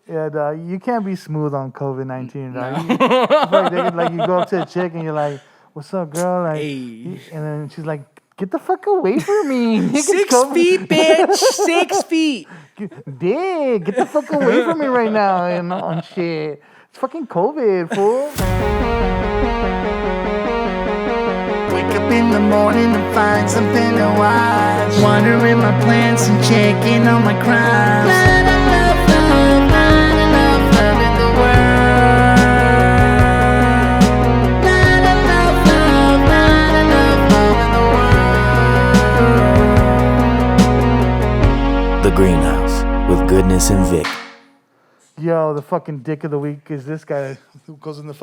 Yeah, dog, you can't be smooth on COVID-19, dog. Like you go up to a chick and you're like, "What's up, girl?" Like, Hey. and then she's like, "Get the fuck away from me, nigga, 6 COVID." feet, bitch. 6 feet. Dick, get the fuck away from me right now and on shit. It's fucking COVID, fool. Wake up in the morning and find something to watch. Wandering my plants and checking on my crimes. Not enough love in the world. Not enough love in the world. The Greenhouse with Goodness and Vic. Yo, the fucking dick of the week is this guy who goes in the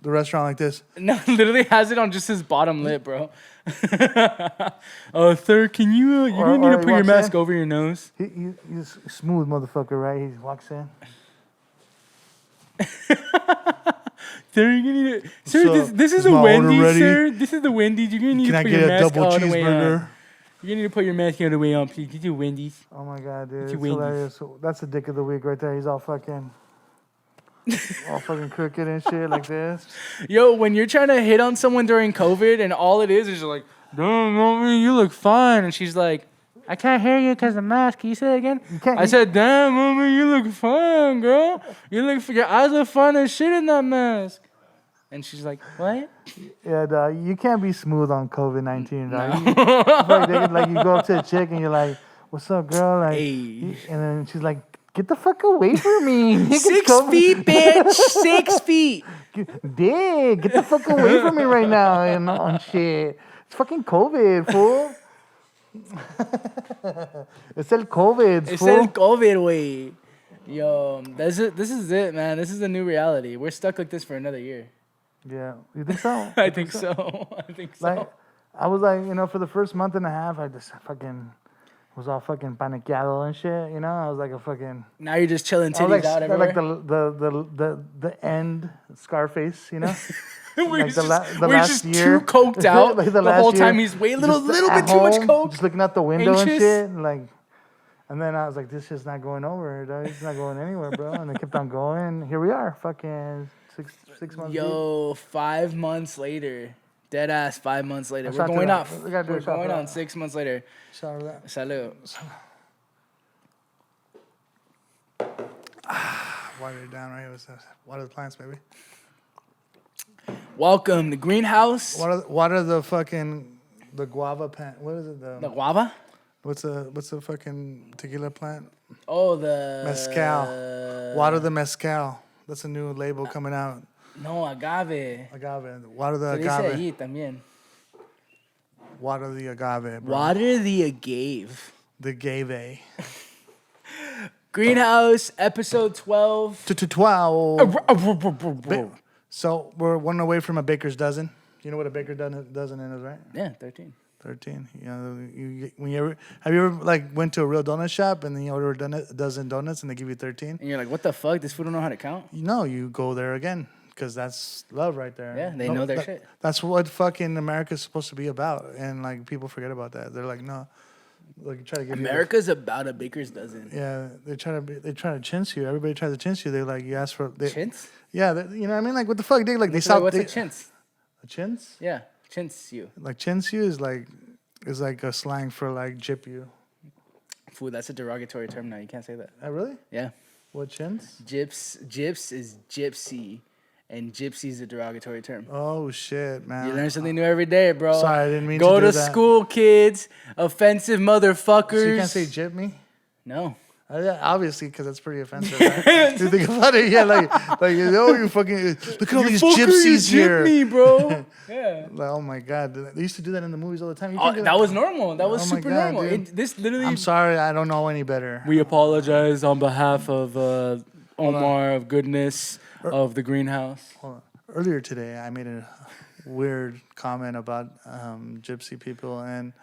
restaurant like this. No, literally has it on just his bottom lip, bro. Sir, can you, you're going to need to put your mask over your nose. He's a smooth motherfucker, right? He walks in. Sir, you're going to need to... Sir, So, this is is a my order Wendy's, ready? sir. This is the Wendy's. You're going to need Can to I put your get a mask double all the way on. cheeseburger? You're going to need to put your mask all the way on, please. Get your Wendy's. Oh my god, dude. It's Wendy's. hilarious. So that's the dick of the week right there. He's all fucking crooked and shit like this. Yo, when you're trying to hit on someone during COVID and all it is you're like, "Damn, mommy, you look fine." And she's like, "I can't hear you because of the mask. Can you say that again?" I said, "Damn, mommy, you look fine, girl. Your eyes look fine as shit in that mask." And she's like, "What?" Yeah, dog, you can't be smooth on COVID-19, dog. Like you go up to a chick and you're like, "What's up, girl?" Like, Hey. and then she's like, "Get the fuck away from me, nigga, 6 COVID." feet, bitch. 6 feet. Dick, get the fuck away from me right now and on shit. It's fucking COVID, fool. It's el COVID, It's fool. el COVID way. Yo, this is it, man. This is the new reality. We're stuck like this for another year. Yeah, you think so? I think so. I think so. Like, I was like, for the first month and a half, I just fucking was all fucking paniqueado and shit. I was like a fucking. Now you're just chilling I was titties out everywhere. like the end Scarface, We're like just, the we're last just year. too coked out Like the last whole time. year, He's way just little at bit too much home, coke. just looking out the window Anxious. and shit, and then I was like, this is not going over, dog. It's not going anywhere, bro. And they kept on going. Here we are, fucking six months. Yo, 5 months later. Dead ass 5 months later. Let's We're not do going that. off. We gotta do a We're shot for going that. on 6 months later. Deep. Shout out that. Salud. Water it down right here. Water the plants, baby. Welcome to Greenhouse. Water the guava plant. What is it? The guava? What's the fucking tequila plant? Oh, the Mezcal. Water the mezcal. That's a new label coming out. No, agave. Agave. Water the Se dice agave. ahí también. Water the agave, bro. Water the agave. The agave. Greenhouse, episode 12. To 12. So we're one away from a baker's dozen. You know what a baker's dozen is, right? Yeah, 13. 13. Have you ever like went to a real donut shop and then you order a dozen donuts and they give you 13? And you're like, what the fuck? This fool don't know how to count? No, you go there again because that's love right there. Yeah, they know their shit. That's what fucking America's supposed to be about, and like people forget about that. They're like, no, like try to give America's about a baker's dozen. yeah, they try to chintz you. Everybody tries to chintz you. They're like, you ask for Chintz? Yeah, you know what I mean? Like, what the fuck, dude? Like they What's stop. a chintz? A chintz? Yeah, chintz you. Like chintz you is like a slang for like jip you. Fool, that's a derogatory term now. You can't say that. Really? Yeah. What chintz? Gyps is gypsy, and gypsy is a derogatory term. Oh shit, man! You learn something new every day, bro. Sorry, I didn't mean Go to do to that. school, kids. Offensive motherfuckers. So you can't say jip me? No. Yeah, obviously, because that's pretty offensive, right? You think about it, yeah, like you fucking look at all these gypsies here. Me, bro. Yeah. Like, oh my god, they used to do that in the movies all the time. You Oh, think that was normal. That was Oh my super God, normal. dude. This literally. I'm sorry, I don't know any better. We apologize on behalf of Omar of Goodness of the Greenhouse. Hold on. Earlier today, I made a weird comment about gypsy people, and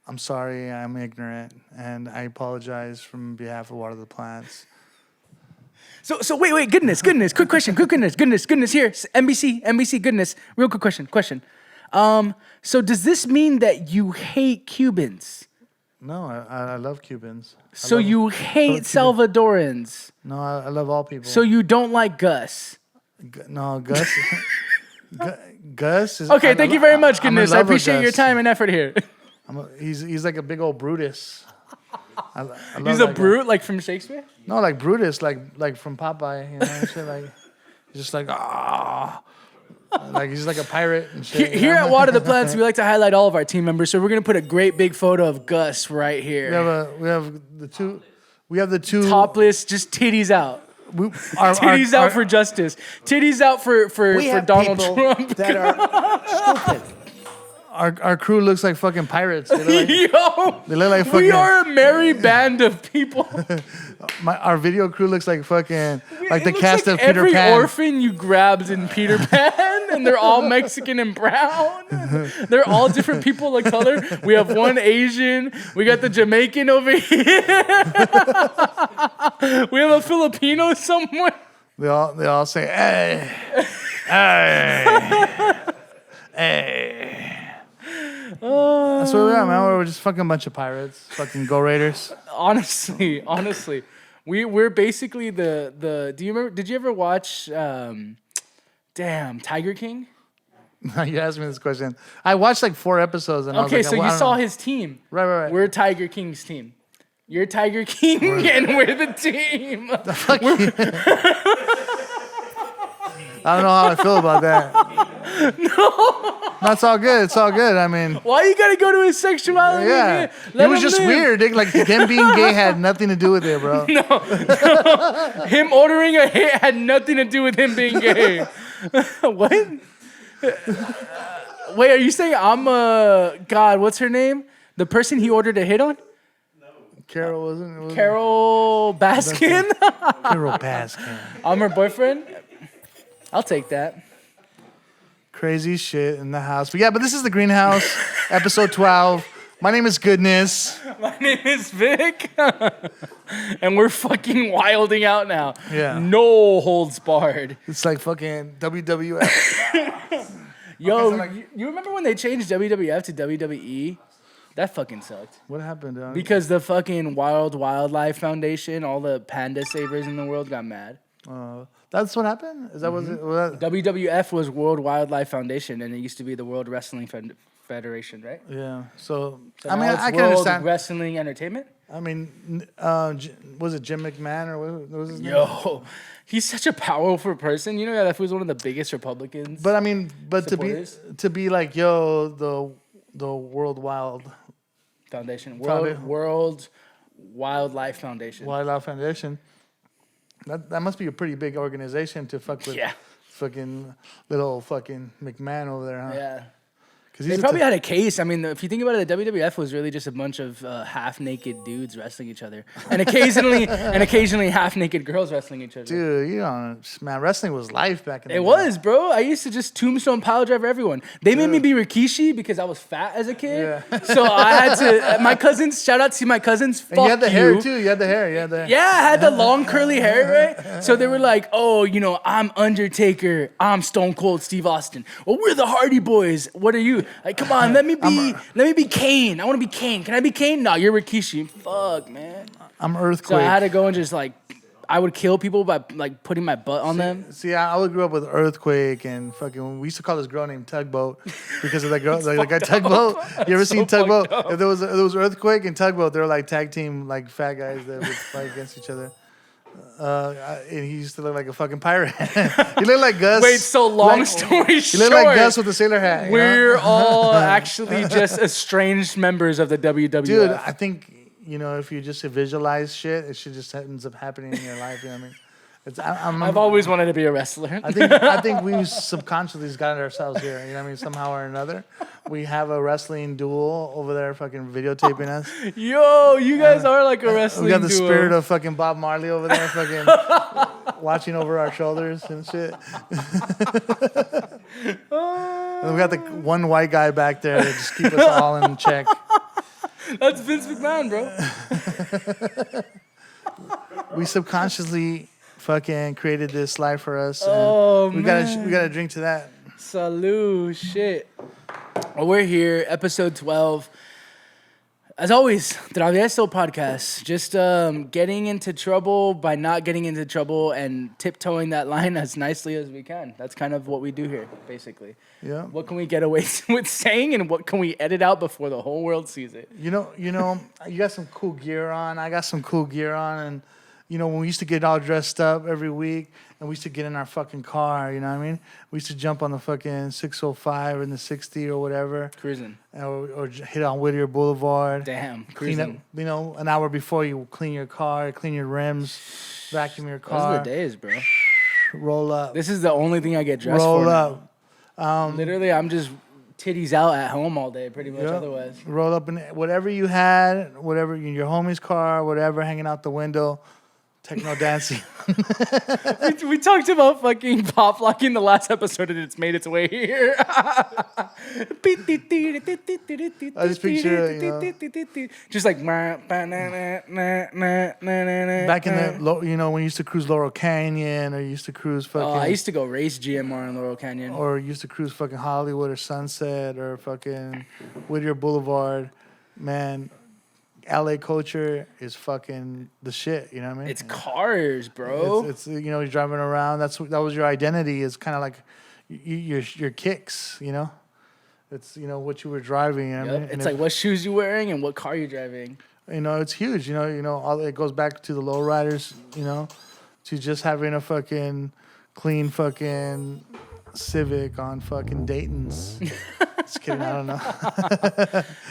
I'm sorry, I'm ignorant, and I apologize from behalf of Water the Plants. So wait, goodness, quick question, goodness here, NBC, goodness, real quick question. So does this mean that you hate Cubans? No, I love Cubans. So you hate Salvadorans. No, I love all people. So you don't like Gus. No, Gus. Gus is Okay, thank you very much, I'm in goodness. I love with appreciate your Gus. time and effort here. He's like a big old Brutus. I love He's a that guy. brute, like from Shakespeare? No, like Brutus, like from Popeye, you know, and shit. Like he's just like like he's like a pirate and shit. Here at Water the Plants, we like to highlight all of our team members, so we're gonna put a great big photo of Gus right here. we have the two Topless, just titties out. Titties out for justice. Titties out for Donald Trump. that are stupid. Our crew looks like fucking pirates. They look like, Yo, they look like we fucking, are a merry band of people. our video crew looks like fucking like It the looks cast like of Peter every Pan. orphan you grabbed in Peter Pan, and they're all Mexican and brown. They're all different people of color. We have one Asian. We got the Jamaican over here. We have a Filipino somewhere. They all say, hey, hey, hey. That's where we are, man. We're just fucking a bunch of pirates. Fucking Go Raiders. Honestly, we're basically the. Do you remember? Did you ever watch? Tiger King. You asked me this question. I watched like 4 episodes, and I was Okay, like, so I you don't saw know. his team. Right. We're Tiger King's team. You're Tiger King, and we're the team. I don't know how I feel about that. No, that's all good. It's all good. I mean, Why you gotta go to his sexuality? yeah, Let it was him just live. weird. Like him being gay had nothing to do with it, bro. Him ordering a hit had nothing to do with him being gay. What? Wait, are you saying I'm God? What's her name? The person he ordered a hit on? Carol wasn't. Carol Baskin. Carol Baskin. I'm her boyfriend. I'll take that. Crazy shit in the house. But yeah, but this is the Greenhouse, episode 12. My name is Goodness. My name is Vic, and we're fucking wilding out now. Yeah. No holds barred. It's like fucking WWF. Yo, Okay, so like- you remember when they changed WWF to WWE? That fucking sucked. What happened, dog? Because the fucking Wild Wildlife Foundation, all the panda savers in the world got mad. That's what happened? Is that was it? Was that, WWF was World Wildlife Foundation, and it used to be the World Wrestling Federation, right? yeah. So, So I mean, now it's I can World understand. Wrestling Entertainment. I mean, was it Jim McMahon or what was his name? Yo, he's such a powerful person. You know that was one of the biggest Republicans. But I mean, Supporters? to be like, yo, the World Wild Foundation, Foundation. World Wildlife Foundation. Wildlife Foundation. That must be a pretty big organization to fuck with. Yeah. Fucking little fucking McMahon over there, huh? Yeah. Because They probably had a case. I mean, if you think about it, the WWF was really just a bunch of half-naked dudes wrestling each other, and occasionally half-naked girls wrestling each other. Dude, you know, man, wrestling was life back in the It day. was, bro. I used to just tombstone pile drive everyone. They made me be Rikishi because I was fat as a kid. Yeah. So I had to. My cousins, shout out to my cousins. And you had the hair too. You had the hair. You had the Yeah, I had the long curly hair, right? So they were like, "Oh, you know, I'm Undertaker. I'm Stone Cold Steve Austin. Well, we're the Hardy Boys. What are you? Like, come on, let me be Kane. I want to be Kane. Can I be Kane? No, you're Rikishi. Fuck, man. I'm So Earthquake. I had to go and just like, I would kill people by like putting my butt on them. See, I would grew up with Earthquake and fucking. We used to call this girl named Tugboat because of that girl, like guy Tugboat. You ever seen Tugboat? If there was Earthquake and Tugboat, they were like tag team, like fat guys that would fight against each other. And he used to look like a fucking pirate. He looked like Gus. Wait, so long like, story He short, looked like Gus with a sailor hat. you know? we're all actually just estranged members of the WWF. Dude, I think, you know, if you just visualize shit, it should just ends up happening in your life. You know what I mean? I've always wanted to be a wrestler. I think we subconsciously just got ourselves here. You know what I mean? Somehow or another, we have a wrestling duel over there, fucking videotaping us. Yo, you guys are like a wrestling We got the duo. spirit of fucking Bob Marley over there, fucking watching over our shoulders and shit. And we got the one white guy back there to just keep us all in check. That's Vince McMahon, bro. We subconsciously fucking created this life for us. And Oh, we man. gotta drink to that. Salute, shit. Well, we're here, episode 12. As always, Travieso podcast. Just getting into trouble by not getting into trouble and tiptoeing that line as nicely as we can. That's kind of what we do here, basically. Yeah. What can we get away with saying, and what can we edit out before the whole world sees it? You know, you got some cool gear on. I got some cool gear on, and when we used to get all dressed up every week, and we used to get in our fucking car, you know what I mean? We used to jump on the fucking 605 or the 60 or whatever. Cruising. Or hit on Whittier Boulevard. Damn, Clean up, cruising. an hour before you clean your car, clean your rims, vacuum your Those car. are the days, bro. Roll up. This is the only thing I get dressed Roll for up. now. Literally, I'm just titties out at home all day, pretty much. Otherwise, roll up in whatever you had, whatever in your homie's car, whatever, hanging out the window, techno dancing. we talked about fucking pop locking the last episode, and it's made its way here. I just picture, just like back in the, when you used to cruise Laurel Canyon, or you used to cruise fucking. I used to go race GMR in Laurel Canyon, or used to cruise fucking Hollywood or Sunset or fucking Whittier Boulevard, man. LA culture is fucking the shit, you know what I mean? It's cars, bro. It's you're driving around. That was your identity. Is kind of like your kicks, It's what you were driving. You know what I mean? It's like what shoes you wearing and what car you driving. It's huge. All it goes back to the lowriders. To just having a fucking clean fucking Civic on fucking Dayton's. Just kidding, I don't know.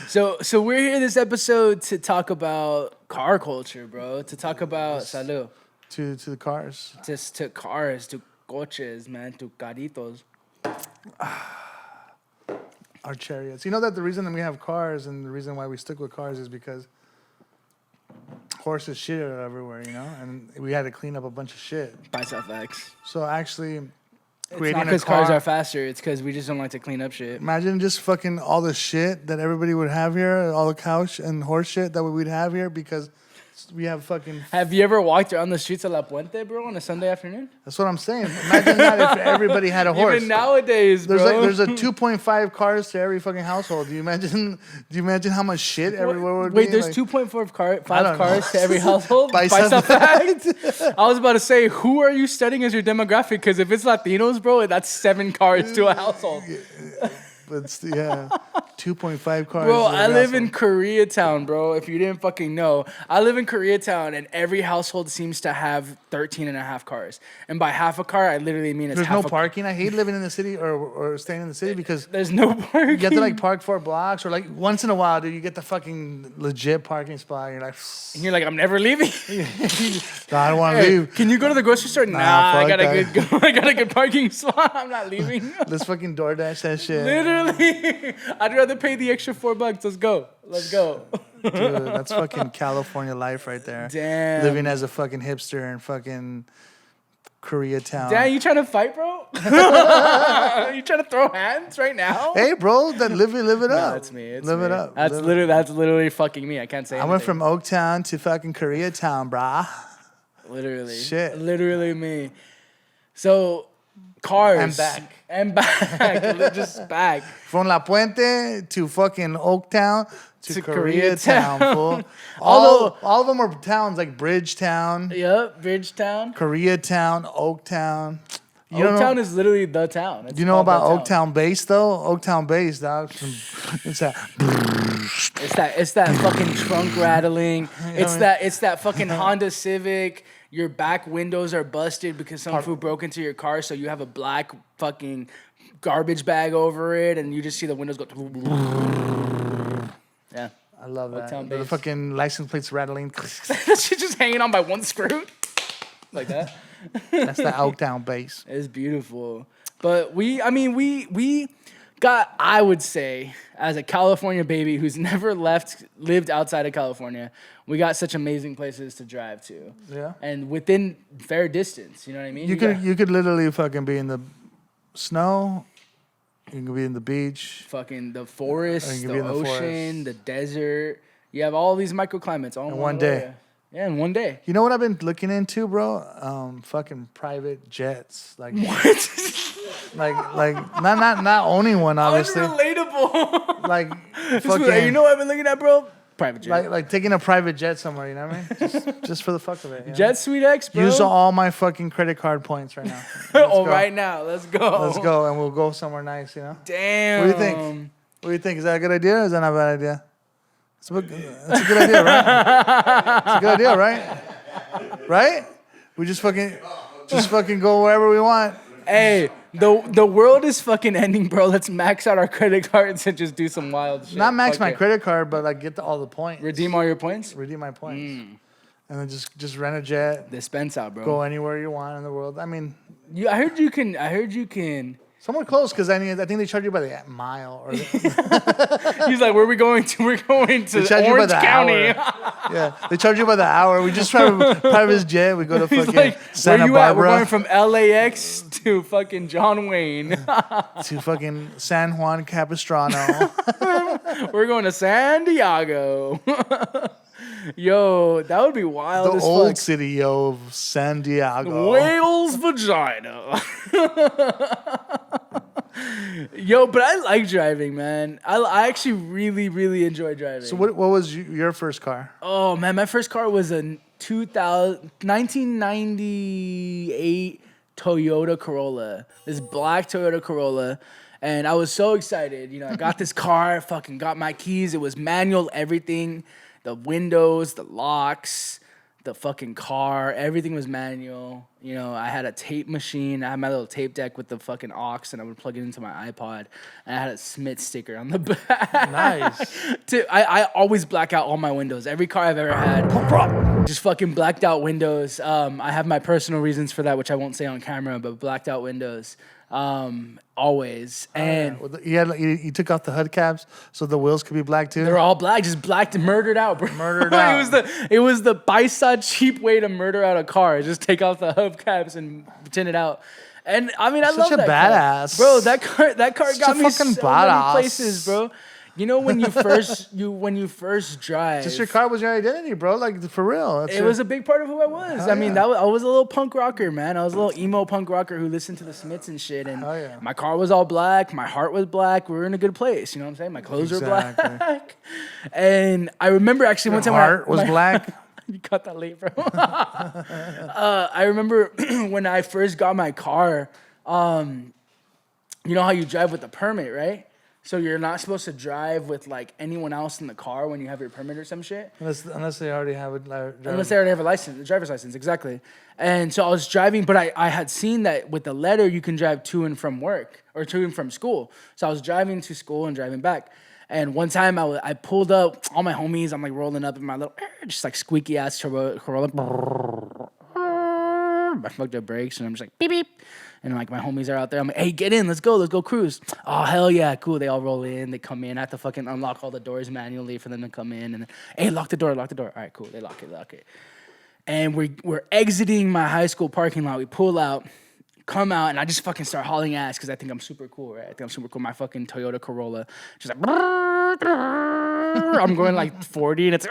So we're here this episode to talk about car culture, bro. To talk about salud. To the cars. Just to cars, to coches, man, to carritos. Our chariots. You know that the reason that we have cars and the reason why we stick with cars is because horses shit everywhere, and we had to clean up a bunch of shit. Bicep facts. So actually, it's not because cars are faster. It's because we just don't like to clean up shit. Imagine just fucking all the shit that everybody would have here, all the couch and horse shit that we'd have here because we have fucking. Have you ever walked around the streets of La Puente, bro, on a Sunday afternoon? That's what I'm saying. Imagine that if everybody had a horse. Even nowadays, bro. There's a 2.5 cars to every fucking household. Do you imagine how much shit everywhere would be? Wait, there's 2.5 cars to every household? Bicep fact? I was about to say, who are you studying as your demographic? Because if it's Latinos, bro, that's 7 cars to a household. But 2.5 cars. Bro, I live in Koreatown, bro. If you didn't fucking know, I live in Koreatown, and every household seems to have 13 and a half cars. And by half a car, I literally mean it's there's half no parking. I hate living in the city or staying in the city because there's no parking. You have to park 4 blocks, or once in a while, dude, you get the fucking legit parking spot. And you're like, I'm never leaving. No, I don't want to leave. Can you go to the grocery store? Nah, I got a good parking spot. I'm not leaving. Let's fucking DoorDash that shit. Literally. I'd rather pay the extra $4. Let's go. Dude, that's fucking California life right there. Damn. Living as a fucking hipster in fucking Koreatown. Damn, you trying to fight, bro? You trying to throw hands right now? Hey, bro, live it up. That's me. Live it up. That's literally fucking me. I can't say anything. I went from Oaktown to fucking Koreatown, brah. Literally. Shit. Literally me. So, cars. And back. Just back. From La Puente to fucking Oaktown to Koreatown, fool. Although all of them are towns like Bridgetown. Yep, Bridgetown. Koreatown, Oaktown. Oaktown is literally the town. Do you know about Oaktown Base though? Oaktown Base, dog. It's that fucking trunk rattling. It's that fucking Honda Civic. Your back windows are busted because some fool broke into your car, so you have a black fucking garbage bag over it, and you just see the windows go. Yeah. I love that. Oaktown The Base. fucking license plates rattling. That shit just hanging on by one screw. Like that. That's the Oaktown Base. It's beautiful. But we got, I would say, as a California baby who's never lived outside of California, we got such amazing places to drive to. Yeah. And within fair distance, you know what I mean? You could literally fucking be in the snow. You can be in the beach. Fucking the forest, the be in the ocean, the desert. You have all these microclimates all in one day. area. Yeah, in one day. You know what I've been looking into, bro? Fucking private jets. Like What? not owning one, obviously. Unrelatable. Like You fucking. know what I've been looking at, bro? Private jet. Like taking a private jet somewhere, you know what I mean? Just for the fuck of it. You know? Jet Suite X, bro. Use all my fucking credit card points right now. Right now. Let's go. Let's go, and we'll go somewhere nice, you know? Damn. What do you think? What do you think? Is that a good idea or is that not a bad idea? It's a good idea, right? It's a good idea, right? Right? We just fucking go wherever we want. Hey, the world is fucking ending, bro. Let's max out our credit cards and just do some wild shit. Not max my credit card, but like get all the points. Redeem all your points? Redeem my points. And then just rent a jet. Dispense out, bro. Go anywhere you want in the world. I mean, I heard you can. somewhere close, because I think they charge you by the mile. Or He's like, where are we going to? We're going to Orange County. Yeah, they charge you by the hour. We just try a private jet. We go to fucking like, Santa where you Barbara. At? We're going from LAX to fucking John Wayne. To fucking San Juan Capistrano. We're going to San Diego. Yo, that would be wild. The as old fuck. city, of San Diego. Whale's vagina. Yo, but I like driving, man. I actually really, really enjoy driving. So what was your first car? Oh, man, my first car was a 1998 Toyota Corolla. This black Toyota Corolla. And I was so excited. You know, I got this car, fucking got my keys. It was manual, everything. The windows, the locks, the fucking car, everything was manual. You know, I had a tape machine. I had my little tape deck with the fucking aux, and I would plug it into my iPod. And I had a Smith sticker on the back. Nice. I always black out all my windows. Every car I've ever had, just fucking blacked out windows. I have my personal reasons for that, which I won't say on camera, but blacked out windows. Always. And you took off the hubcaps so the wheels could be black too? they're all black, just blacked and murdered out, bro. Murdered out. It was the paisa cheap way to murder out a car. Just take off the hubcaps and tint it out. And I mean, I love that badass. car. Bro, that car got me fucking so badass. many places, bro. You know when you first drive. Just your car was your identity, bro. Like for real. It was a big part of who I was. I mean, I was a little punk rocker, man. I was a little emo punk rocker who listened to the Smiths and shit. And my car was all black. My heart was black. We were in a good place. You know what I'm saying? My clothes were black. And I remember actually one time my heart was black. You got that late, bro. I remember when I first got my car. You know how you drive with a permit, right? So you're not supposed to drive with like anyone else in the car when you have your permit or some shit. Unless they already have a driver's license, exactly. And so I was driving, but I had seen that with the letter you can drive to and from work or to and from school. So I was driving to school and driving back. And one time I pulled up, all my homies, I'm like rolling up in my little, just like squeaky ass Corolla. I fucked up brakes and I'm just like beep beep. And like my homies are out there. I'm like, hey, get in, let's go cruise. Oh, hell yeah, cool. They all roll in, they come in. I have to fucking unlock all the doors manually for them to come in. And then, hey, lock the door. All right, cool. They lock it. And we're exiting my high school parking lot. We pull out, come out, and I just fucking start hauling ass because I think I'm super cool, right? I think I'm super cool. My fucking Toyota Corolla, just like, I'm going like 40, and it's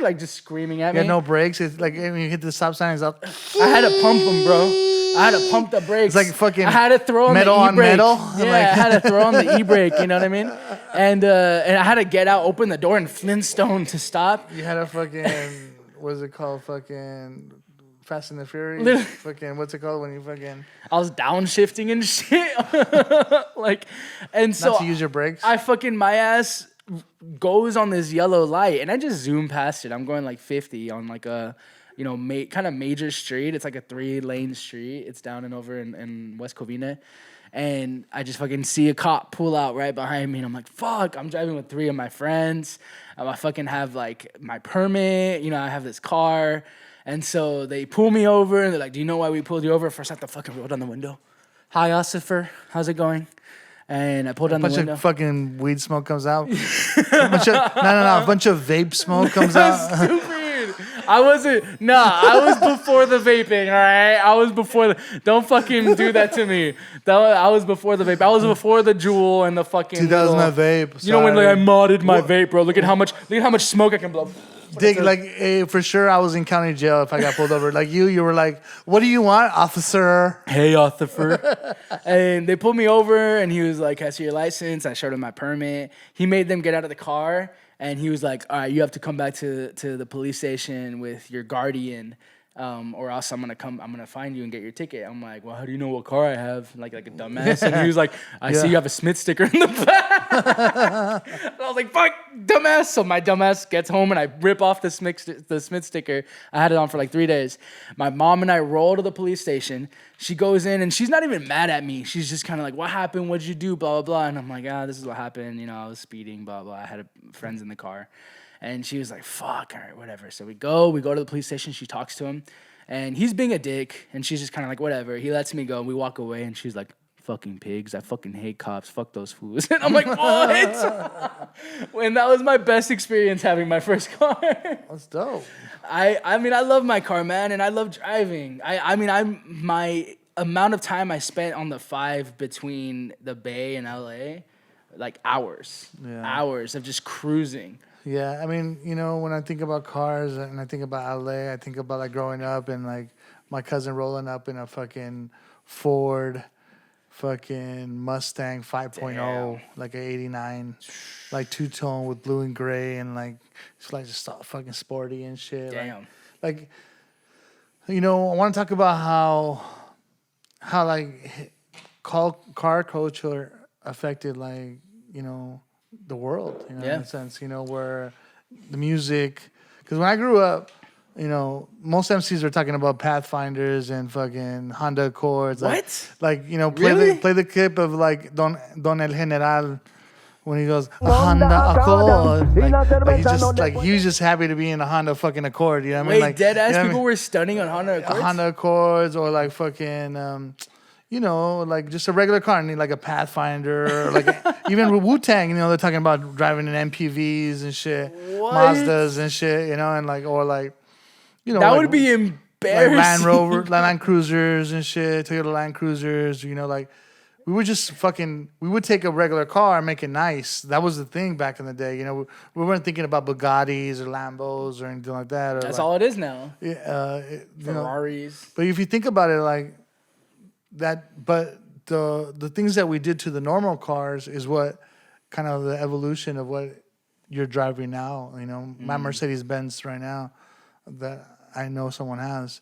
like just screaming at me. Yeah, no brakes. It's like when you hit the stop sign, it's up. I had to pump them, bro. I had to pump the brakes. It's like fucking I had to throw on metal the on e-brake. metal. Yeah, Like- I had to throw on the e-brake, you know what I mean? And I had to get out, open the door, and Flintstone to stop. You had a fucking, what's it called? Fucking Fast and the Furious. Fucking, what's it called when you fucking... I was downshifting and shit. Like, and so... Not to use your brakes? I fucking, my ass goes on this yellow light, and I just zoom past it. I'm going like 50 on like a... You know, kind of major street. It's like a 3-lane street. It's down and over in West Covina. And I just fucking see a cop pull out right behind me. And I'm like, fuck, I'm driving with 3 of my friends. I fucking have like my permit. You know, I have this car. And so they pull me over and they're like, do you know why we pulled you over? First I have to fucking roll down the window. Hi, officer. How's it going? And I pulled down the window. A bunch of fucking weed smoke comes out. A bunch of vape smoke comes out. Stupid. I was before the vaping, all right? I was before don't fucking do that to me. I was before the vape. I was before the Juul and the fucking 2000 vape. Sorry. You know when like I modded my vape, bro. Look at how much smoke I can blow. Dick, like, hey, for sure I was in county jail if I got pulled over. Like you were like, what do you want, officer? Hey, officer. And they pulled me over and he was like, can I see your license? I showed him my permit. He made them get out of the car. And he was like, all right, you have to come back to the police station with your guardian, or else I'm gonna find you and get your ticket. I'm like, well, how do you know what car I have? Like a dumbass. And he was like, I see you have a Smith sticker in the back. And I was like, fuck, dumbass. So my dumbass gets home and I rip off the Smith sticker. I had it on for like 3 days. My mom and I roll to the police station. She goes in and she's not even mad at me. She's just kind of like, what happened? What'd you do? Blah, blah, blah. And I'm like, this is what happened. You know, I was speeding, blah, blah. I had friends in the car. And she was like, fuck, all right, whatever. So we go to the police station. She talks to him. And he's being a dick. And she's just kind of like, whatever. He lets me go. We walk away. And she's like, fucking pigs. I fucking hate cops. Fuck those fools. And I'm like, what? And that was my best experience having my first car. That's dope. I mean, I love my car, man. And I love driving. My amount of time I spent on the 5 between the Bay and LA, like hours of just cruising. Yeah, I mean, you know, when I think about cars and I think about LA, I think about like growing up and like my cousin rolling up in a fucking Ford fucking Mustang 5.0, like an 89, like two-tone with blue and gray, and like it's like just fucking sporty and shit. Damn. Like you know, I want to talk about how like car culture affected, like, you know, the world, you know, in a sense, you know, where the music, because when I grew up, you know, most MCs are talking about Pathfinders and fucking Honda Accords. What? Like you know, Really? play the clip of like Donel General when he goes a Honda Accord. Like he was just happy to be in a Honda fucking Accord. You know what I mean? Wait, Like dead ass you know people were stunning on Honda Accords? Honda Accords, or like fucking, you know, like just a regular car, and like a Pathfinder, or like even with Wu-Tang, you know, they're talking about driving in MPVs and shit, What? Mazdas and shit, you know, and like, or like, you know, That like, would be embarrassing. like Land Rover, Land Cruisers and shit, Toyota Land Cruisers, you know, like we would just we would take a regular car and make it nice. That was the thing back in the day, you know. We weren't thinking about Bugattis or Lambos or anything like that. Or That's like, all it is now. Yeah, you know, Ferraris. but if you think about it, like that, but the things that we did to the normal cars is what kind of the evolution of what you're driving now. You know, my Mercedes Benz right now that I know someone has.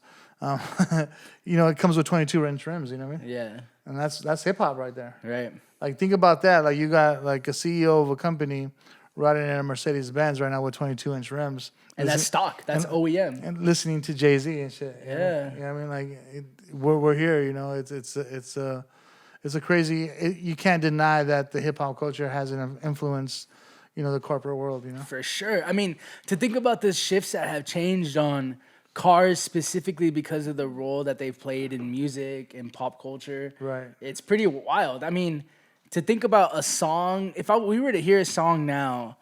You know, it comes with 22-inch rims. You know what I mean? Yeah. And that's hip hop right there. Right. Like think about that. Like you got like a CEO of a company riding in a Mercedes Benz right now with 22-inch rims. And that's stock. That's OEM. And listening to Jay-Z and shit. Yeah. You know what I mean? Like we're here. You know, it's a crazy. You can't deny that the hip hop culture has an influence. You know, the corporate world. You know, For sure. I mean, to think about the shifts that have changed on cars specifically because of the role that they've played in music and pop culture. Right. It's pretty wild. I mean, to think about a song, we were to hear a song now,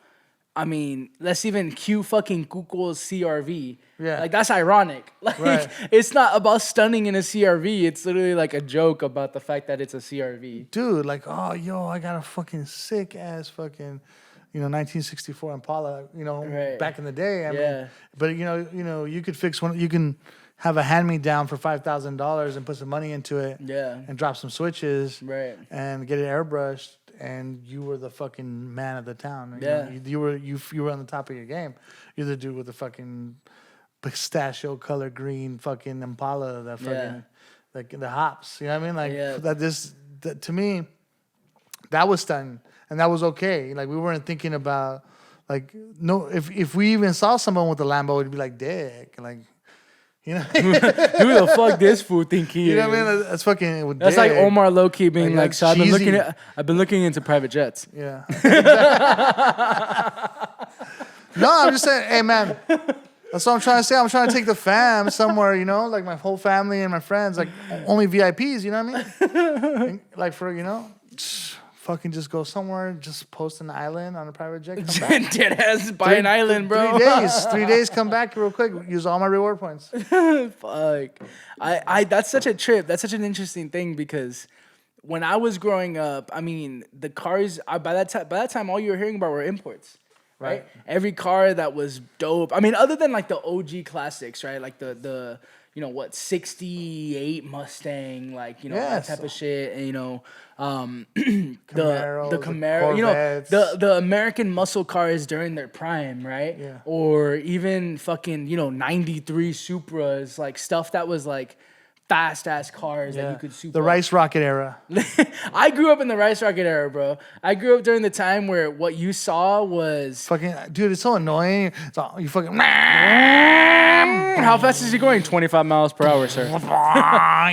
I mean, let's even cue fucking Kuko's CRV. Yeah. Like, that's ironic. Like, Right. It's not about stunning in a CRV. It's literally like a joke about the fact that it's a CRV. dude. Like, oh, yo, I got a fucking sick ass fucking, you know, 1964 Impala. You know, Right. back in the day. I Yeah. mean, but you know, you could fix one. You can have a hand me down for $5,000 and put some money into it. Yeah. And drop some switches. Right. And get it airbrushed. And you were the fucking man of the town. You Yeah. know, you were on the top of your game. You're the dude with the fucking pistachio color green fucking Impala, that fucking like the hops. You know what I mean? Like to me, that was stunning, and that was okay. Like we weren't thinking about like no. If we even saw someone with a Lambo, it'd be like dick. Like you know, Who the fuck this fool think he you is? know what I mean? That's fucking. With That's dick. like Omar low-key being like, that's so cheesy. I've been looking into private jets. Yeah. No, I'm just saying, hey man, that's what I'm trying to say. I'm trying to take the fam somewhere, you know, like my whole family and my friends, like only VIPs, you know what I mean? Like for, you know, fucking just go somewhere, just post an island on a private jet, come back. Dead ass buy an island, bro. 3 days. 3 days, come back real quick, use all my reward points. Fuck. That's such a trip. That's such an interesting thing because when I was growing up, I mean, the cars, by that time, all you were hearing about were imports. Right? Every car that was dope. I mean, other than like the OG classics, right? Like the '68 Mustang, like Yes. that type of shit, and Camaros, the Camaro, Corvettes. the American muscle cars during their prime, right? Yeah. Or even fucking '93 Supras, like stuff that was like fast ass cars that you could super. The Rice Rocket era. I grew up in the Rice Rocket era, bro. I grew up during the time where what you saw was Fucking dude, it's so annoying. It's all, you fucking. how fast is he going? 25 miles per hour, sir.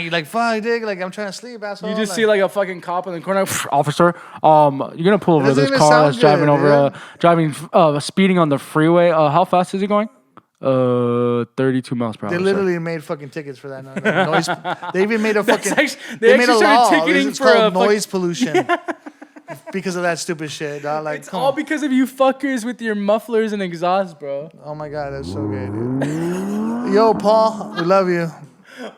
You like fuck, dick. Like I'm trying to sleep, asshole. You just see like a fucking cop in the corner. Officer, you're gonna pull over doesn't this even car sound that's driving good, over, speeding on the freeway. How fast is he going? 32 miles per hour. They literally made fucking tickets for that. Noise. They even made a fucking. They made a actually law. started ticketing It's for called a noise pollution. Because of that stupid shit, dog. Like, It's all because of you fuckers with your mufflers and exhaust, bro. oh my god, that's so good, dude. Yo, Paul, we love you.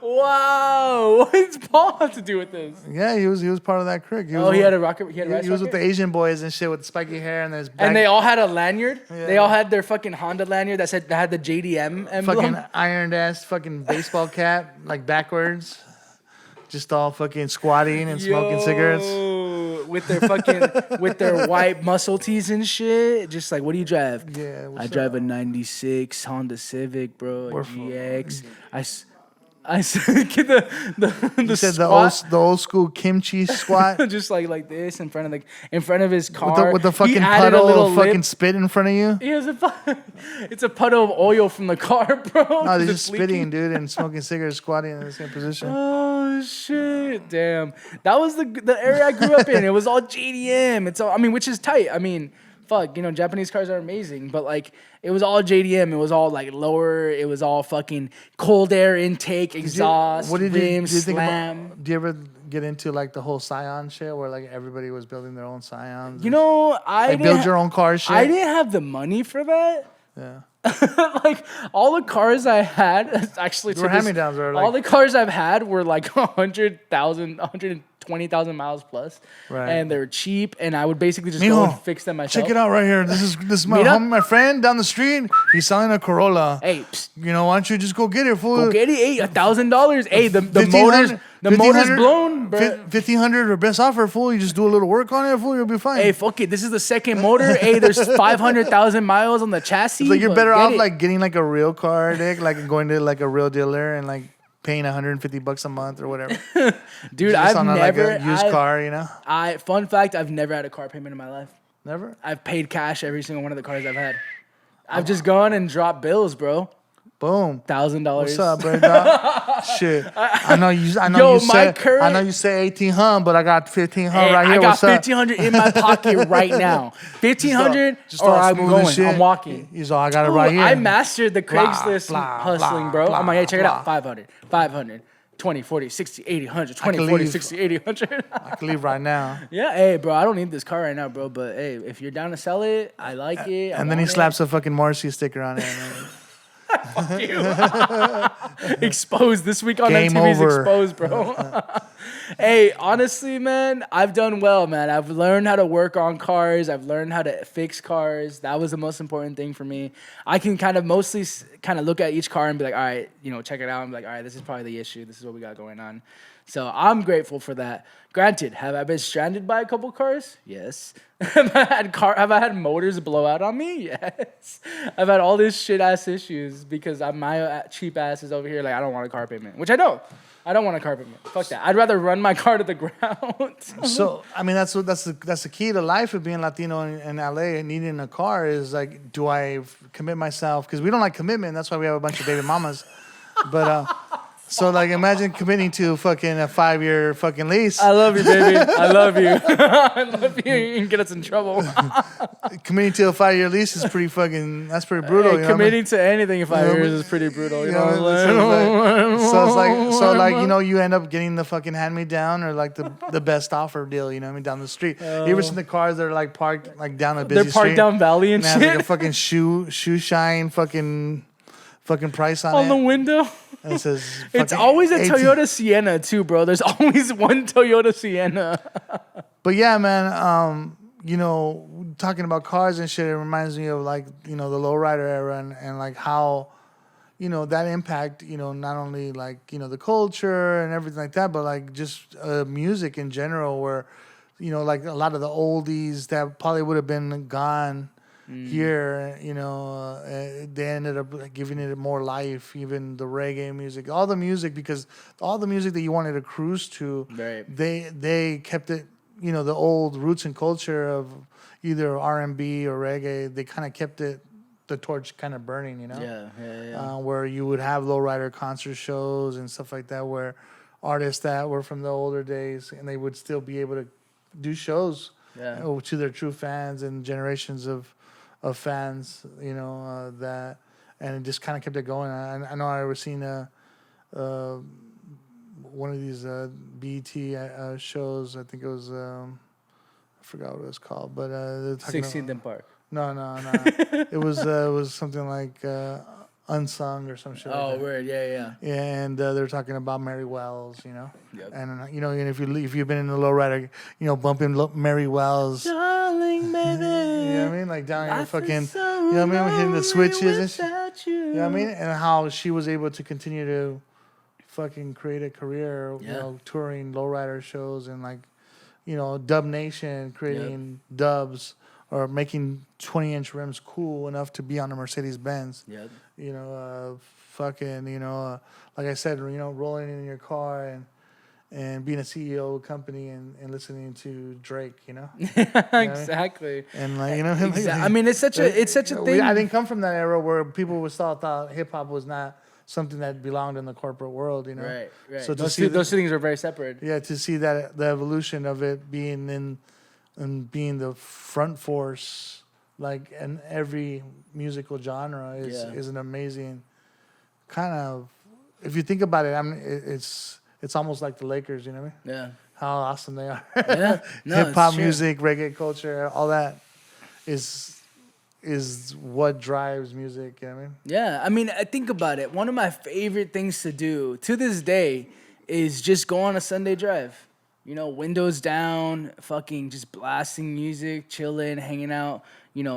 Wow, what does Paul have to do with this? Yeah, he was part of that crew. He had a rocket. He had a He rice was with rocket? the Asian boys and shit with the spiky hair and his back. And they all had a lanyard. Yeah. They all had their fucking Honda lanyard that had the JDM emblem. fucking ironed ass fucking baseball cap, like backwards. Just all fucking squatting and smoking cigarettes. With their fucking with their white muscle tees and shit. Just like, what do you drive? Yeah, I drive a '96 Honda Civic, bro. A GX. I said get the said squat. the old school kimchi squat Just like this in front of his car with the He fucking added a puddle little of fucking lip. spit in front of you. He has it's a puddle of oil from the car, bro. No, they're It's just spitting, leaking. dude, and smoking cigarettes, squatting in the same position. Oh shit! Damn, that was the area I grew up in. It was all JDM. It's all, I mean, which is tight. I mean, fuck, Japanese cars are amazing, but like it was all JDM. It was all like lower. It was all fucking cold air intake, exhaust, rims, slam. Do you ever get into like the whole Scion shit where like everybody was building their own Scions? I like build your own car shit. I didn't have the money for that. Yeah. Like all the cars I had, actually, were hand-me-downs, or, like- all the cars I've had were like 100,000, 120,000 miles plus, Right. and they're cheap. And I would basically just go and fix them myself. Check it out right here. This is my Mira. homie, my friend down the street. He's selling a Corolla. Hey, psst, Why don't you just go get it, fool? go get it. Hey, $1,000. Hey, the 1500 motor's blown, bro. 1,500 or best offer, fool. You just do a little work on it, fool. You'll be fine. Hey, fuck it. This is the second motor. Hey, there's 500,000 miles on the chassis. It's like you're but better get off it. like getting like a real car, Dick, like going to like a real dealer and like paying $150 a month or whatever. Dude, Just I've on never like a used car, Fun fact, I've never had a car payment in my life. Never. I've paid cash every single one of the cars I've had. I've just gone and dropped bills, bro. Boom. $1,000. What's up, bro? Shit. I know you say 1,800, but I got 1,500 right here. I got What's up? 1,500 in my pocket right now. 1,500 Just or all I'm smooth going. and shit. I'm walking. He's all, I got it right here. I mastered the Craigslist blah, hustling, blah, bro. blah, I'm like, hey, check it blah. out. 500, 20, 40, 60, 80, 100, 20, can 40, leave. 60, 80, 100. I can leave right now. Yeah, hey, bro, I don't need this car right now, bro. But hey, if you're down to sell it, I like it. And then he slaps a fucking Marcy sticker on it. Exposed this week on Game MTV's over. Exposed, bro. Hey, honestly, man, I've done well, man. I've learned how to work on cars. I've learned how to fix cars. That was the most important thing for me. I can kind of mostly look at each car and be like, all right, check it out. And be like, all right, this is probably the issue. This is what we got going on. So I'm grateful for that. Granted, have I been stranded by a couple cars? Yes. Have I had motors blow out on me? Yes. I've had all these shit ass issues because my cheap ass is over here like I don't want a car payment, which I don't. I don't want a car payment. Fuck that. I'd rather run my car to the ground. So I mean that's the key to life of being Latino in LA and needing a car is like, do I commit myself? Because we don't like commitment. That's why we have a bunch of baby mamas. But so like imagine committing to fucking a 5-year fucking lease. I love you, baby. I love you. I love you. You can get us in trouble. Committing to a 5-year lease is that's pretty brutal. Hey, you know committing to anything in 5 years is pretty brutal. You know what I'm saying? So you end up getting the fucking hand-me-down or like the best offer deal, down the street. You ever seen the cars that are like parked like down a busy They're parked street? down Valley and And it has shit like a fucking shoe shine fucking price on on it. the window. And it says It's fucking always a 18. Toyota Sienna too, bro. There's always one Toyota Sienna. But yeah, man, talking about cars and shit, it reminds me of like, the lowrider era and like how, that impact, not only like, the culture and everything like that, but like just music in general where, like a lot of the oldies that probably would have been gone here, they ended up like, giving it more life, even the reggae music, all the music, because all the music that you wanted to cruise to, Right. they kept it, the old roots and culture of either R&B or reggae, they kind of kept it, the torch kind of burning, Yeah. where you would have lowrider concert shows and stuff like that, where artists that were from the older days and they would still be able to do shows to their true fans and generations of fans, that, and it just kind of kept it going. I know I was seeing one of these BET shows. I think it was I forgot what it was called, but they're talking 16th and Park. No. It was something like Unsung or some shit. Oh, like that. weird. Yeah. And they're talking about Mary Wells, Yep. and and if you've been in the lowrider, bumping Mary Wells, Darling, baby. You know what I mean? Like down your fucking, you know what I mean? Hitting the switches and shit. You know what I mean? And how she was able to continue to fucking create a career, touring lowrider shows and like, Dub Nation, creating dubs or making 20-inch rims cool enough to be on a Mercedes Benz. Yep. Like I said, rolling in your car and being a CEO of a company and listening to Drake, Exactly. And like, him. I mean, it's such a thing. I didn't come from that era where people was thought hip hop was not something that belonged in the corporate world, Right. So those two things are very separate. Yeah, to see that the evolution of it being and being the front force, like in every musical genre, is an amazing kind of. If you think about it, it's almost like the Lakers, you know what I mean? Yeah. How awesome they are. Yeah. No, hip hop it's true. music, reggae culture, all that is what drives music, you know what I mean? Yeah, I mean, I think about it. One of my favorite things to do to this day is just go on a Sunday drive. Windows down, fucking just blasting music, chilling, hanging out.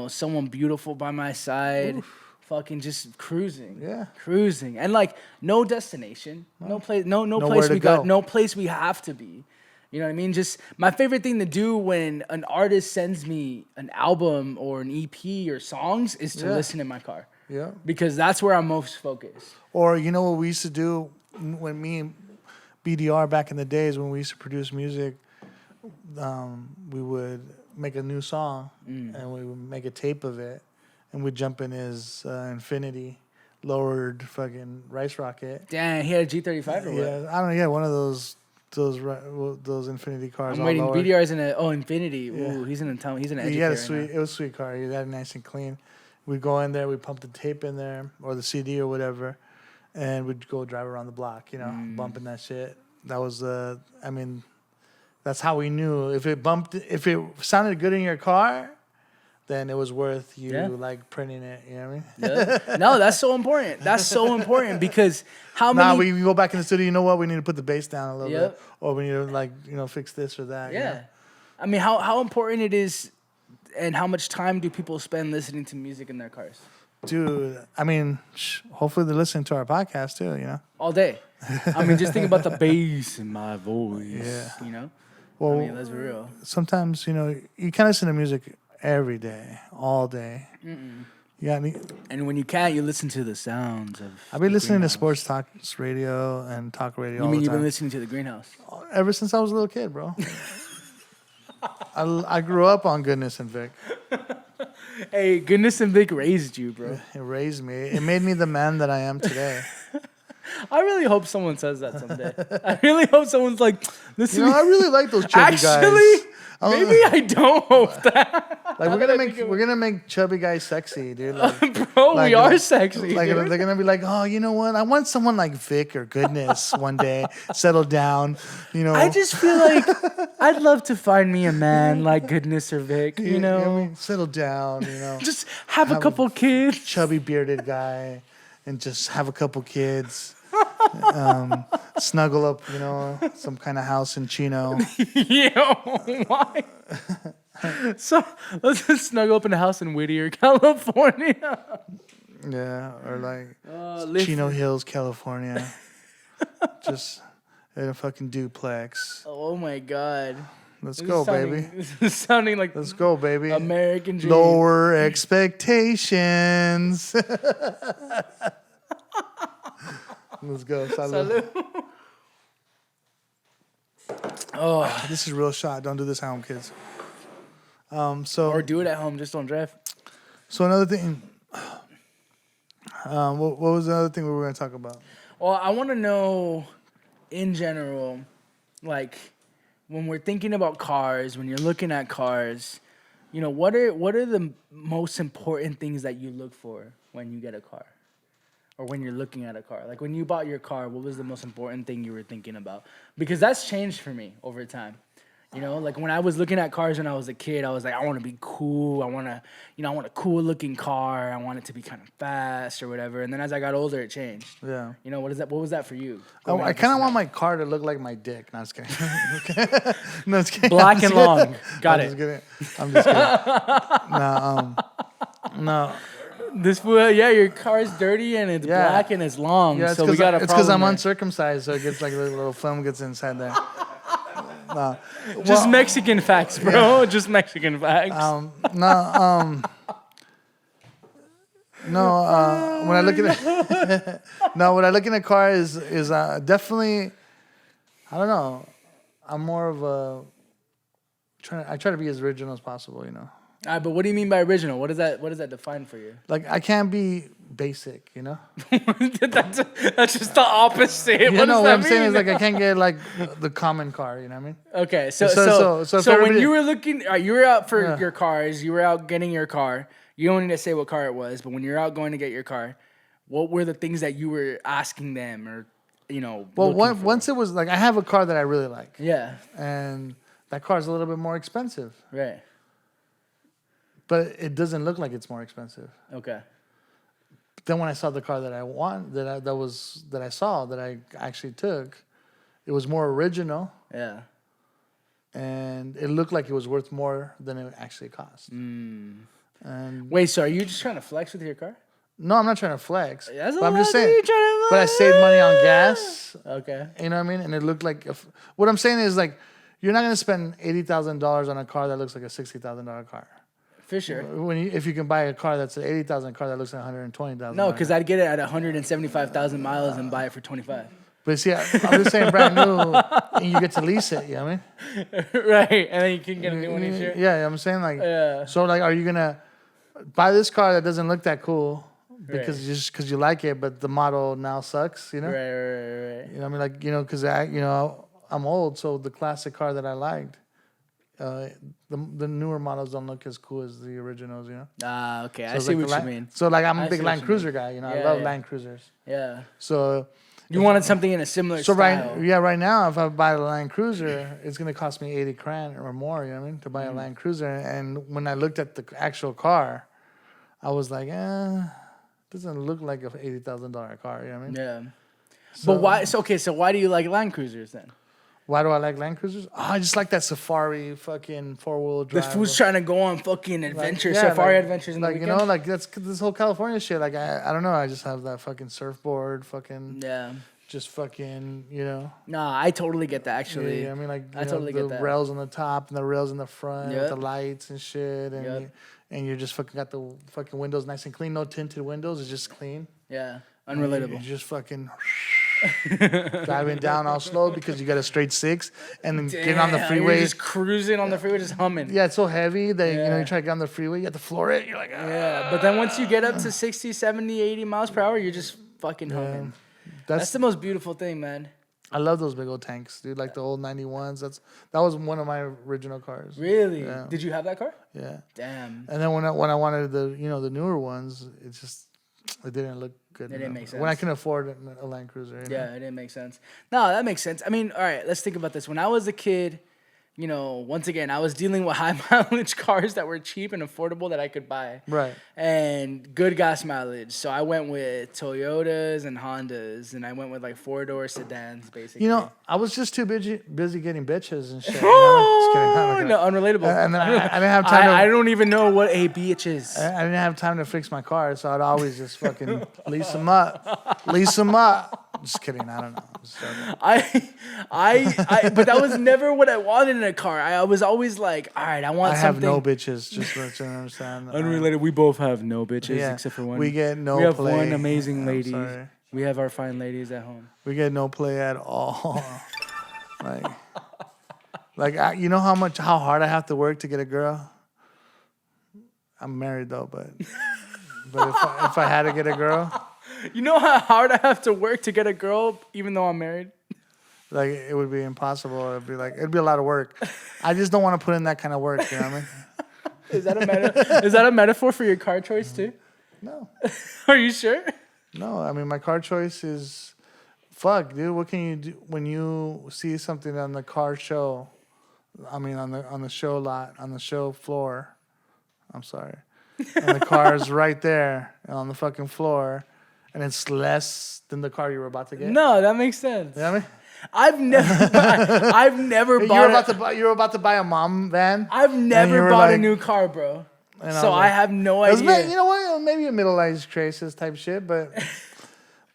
Someone beautiful by my side, fucking just cruising. Yeah, cruising, and like no destination, no place, no Nowhere place to we go. got, no place we have to be. You know what I mean? Just my favorite thing to do when an artist sends me an album or an EP or songs is to listen in my car. Yeah. Because that's where I'm most focused. Or what we used to do when me and BDR back in the days when we used to produce music, we would make a new song and we would make a tape of it and we'd jump in his Infinity lowered fucking Rice Rocket. Damn, he had a G35 or what? Yeah, I don't know. Yeah, one of those Infinity cars. I'm waiting. all lowered. BDR's in Infinity. Yeah. Ooh, he's in a town. He's in an He had a educator sweet. It was a sweet car. He had it nice and clean. We'd go in there. We'd pump the tape in there or the CD or whatever, and we'd go drive around the block. Bumping that shit. That was that's how we knew if it sounded good in your car, then it was worth you like printing it. You know what I mean? Yeah. No, that's so important. That's so important because how many? Now we go back in the studio. You know what? We need to put the bass down a little bit, or we need to fix this or that. Yeah. I mean, how important it is, and how much time do people spend listening to music in their cars? Dude, I mean, hopefully they're listening to our podcast too. All day. I mean, just think about the bass in my voice. Yeah. Well, I mean, let's be real. Sometimes you can't listen to music every day, all day. And when you can't, you listen to the sounds of. I've been listening to sports talk radio and talk radio. You mean you've time. been listening to the Greenhouse? Ever since I was a little kid, bro. I grew up on Goodness and Vic. Hey, Goodness and Vic raised you, bro. It raised me. It made me the man that I am today. I really hope someone says that someday. I really hope someone's like, listen. I really like those chubby guys. Actually, maybe I don't hope that. Like we're gonna make chubby guys sexy, dude. Like, bro, we are sexy. Like dude. they're gonna be like, oh, you know what? I want someone like Vic or Goodness one day, settle down. I just feel like I'd love to find me a man like Goodness or Vic. You know what I mean? Settle down. Just have a couple kids. Chubby bearded guy, and just have a couple kids. Snuggle up, some kind of house in Chino. Yo, why? So let's just snuggle up in a house in Whittier, California. Yeah, or like live Chino Hills, California. Just in a fucking duplex. Oh my God. Let's go, baby. This is sounding like Let's go, baby. American dream. Lower expectations. Let's go. Salud. Oh, This is real shot. Don't do this at home, kids. or do it at home. Just don't drive. So another thing. What was the other thing we were going to talk about? Well, I want to know, in general, like when we're thinking about cars, when you're looking at cars, you know, what are the most important things that you look for when you get a car, or when you're looking at a car? Like when you bought your car, what was the most important thing you were thinking about? Because that's changed for me over time. You know, like when I was looking at cars when I was a kid, I was like, I want to be cool. I want a cool looking car. I want it to be kind of fast or whatever. And then as I got older, it changed. Yeah. You know, what was that for you? I kind of want my car to look like my dick. No, I'm just kidding. No, just kidding. Black and long. Got it. I'm just kidding. No. This fool, yeah, your car's dirty and it's black and it's long. Yeah, so we got a problem. It's because I'm there. uncircumcised, so it gets like a little film gets inside there. No. Just Mexican facts, bro. Yeah. Just Mexican facts. When I look at it, when I look in a car is definitely, I don't know. I'm more of a I try to be as original as possible, you know. But what do you mean by original? What does that define for you? Like I can't be basic, you know. that's just the opposite. You know what I'm saying is like I can't get like the common car. You know what I mean? Okay, so when you were looking, you were out for your cars, you were out getting your car. You don't need to say what car it was, but when you're out going to get your car, what were the things that you were asking them, or you know? Well, once it was like I have a car that I really like. Yeah. And that car's a little bit more expensive. Right. But it doesn't look like it's more expensive. Okay. But then when I saw the car that I want, that I actually took, it was more original. Yeah. And it looked like it was worth more than it actually cost. Mm. And wait, so are you just trying to flex with your car? No, I'm not trying to flex. That's I'm just saying. But I saved money on gas. Okay. You know what I mean? And it looked like what I'm saying is like you're not gonna spend $80,000 on a car that looks like a $60,000 car. For sure. If you can buy a car that's an $80,000 car that looks like $120,000. No, because I'd get it at 175,000 miles and buy it for 25. But see, I'm just saying brand new, and you get to lease it. You know what I mean? Right, and then you can get a new one each year. Yeah, I'm saying like. Yeah. So like, are you gonna buy this car that doesn't look that cool because you like it, but the model now sucks? You know. Right. You know what I mean? Like because I'm old, so the classic car that I liked. The newer models don't look as cool as the originals, you know. Okay, so I see what you mean. So like I'm a big Land Cruiser guy, you know. I love Land Cruisers. Yeah. So you wanted something in a similar style. Right now, if I buy a Land Cruiser, it's gonna cost me $80,000 or more, you know what I mean, to buy a Land Cruiser. And when I looked at the actual car, I was like, doesn't look like a $80,000 car, you know what I mean? Yeah. So, but why? So why do you like Land Cruisers then? Why do I like Land Cruisers? Oh, I just like that safari fucking 4-wheel drive. This fool's trying to go on fucking adventures, safari adventures in the weekend. You know, like that's this whole California shit. Like I don't know. I just have that fucking surfboard, fucking just fucking, you know. Nah, I totally get that actually. Yeah, I mean, like I totally get that. The rails on the top and the rails in the front with the lights and shit, and you're just fucking got the fucking windows nice and clean. No tinted windows. It's just clean. Yeah, unrelatable. You're just fucking. Driving down all slow because you got a straight 6 and then getting on the freeway. You're just cruising on the freeway, just humming. Yeah, it's so heavy that you try to get on the freeway, you have to floor it. You're like, yeah. But then once you get up to 60, 70, 80 miles per hour, you're just fucking humming. That's the most beautiful thing, man. I love those big old tanks, dude. Like the old 91s. That was one of my original cars. Really? Yeah. Did you have that car? Yeah. Damn. And then when I wanted the newer ones, it didn't look good. It didn't make sense. When I can afford a Land Cruiser. Yeah, it didn't make sense. No, that makes sense. I mean, all right, let's think about this. When I was a kid, once again, I was dealing with high mileage cars that were cheap and affordable that I could buy. Right. And good gas mileage. So I went with Toyotas and Hondas, and I went with like 4-door sedans, basically. I was just too busy getting bitches and shit. Just Oh, kidding. no, unrelatable. And then I didn't have time. I don't even know what a bitch is. I didn't have time to fix my car, so I'd always just fucking lease them up. Just kidding. I don't know. But that was never what I wanted in a car. I was always like, all right, I want something. I have no bitches, just to let you understand. Unrelated. We both have no bitches except for one. We get no play. We have play. one amazing lady. Sorry. We have our fine ladies at home. We get no play at all. You know how hard I have to work to get a girl? I'm married though, but if I had to get a girl, you know how hard I have to work to get a girl, even though I'm married? like it would be impossible. It'd be a lot of work. I just don't want to put in that kind of work. You know what I mean? Is that a metaphor for your car choice too? No. Are you sure? No, I mean my car choice is, fuck, dude. What can you do when you see something on the car show? I mean on the show lot, on the show floor. I'm sorry. And the car is right there on the fucking floor, and it's less than the car you were about to get. No, that makes sense. You know what I mean? I've never bought. You were about to buy a mom van. I've never bought a new car, bro. So I have no idea. You know what? Maybe a middle-aged crisis type shit, but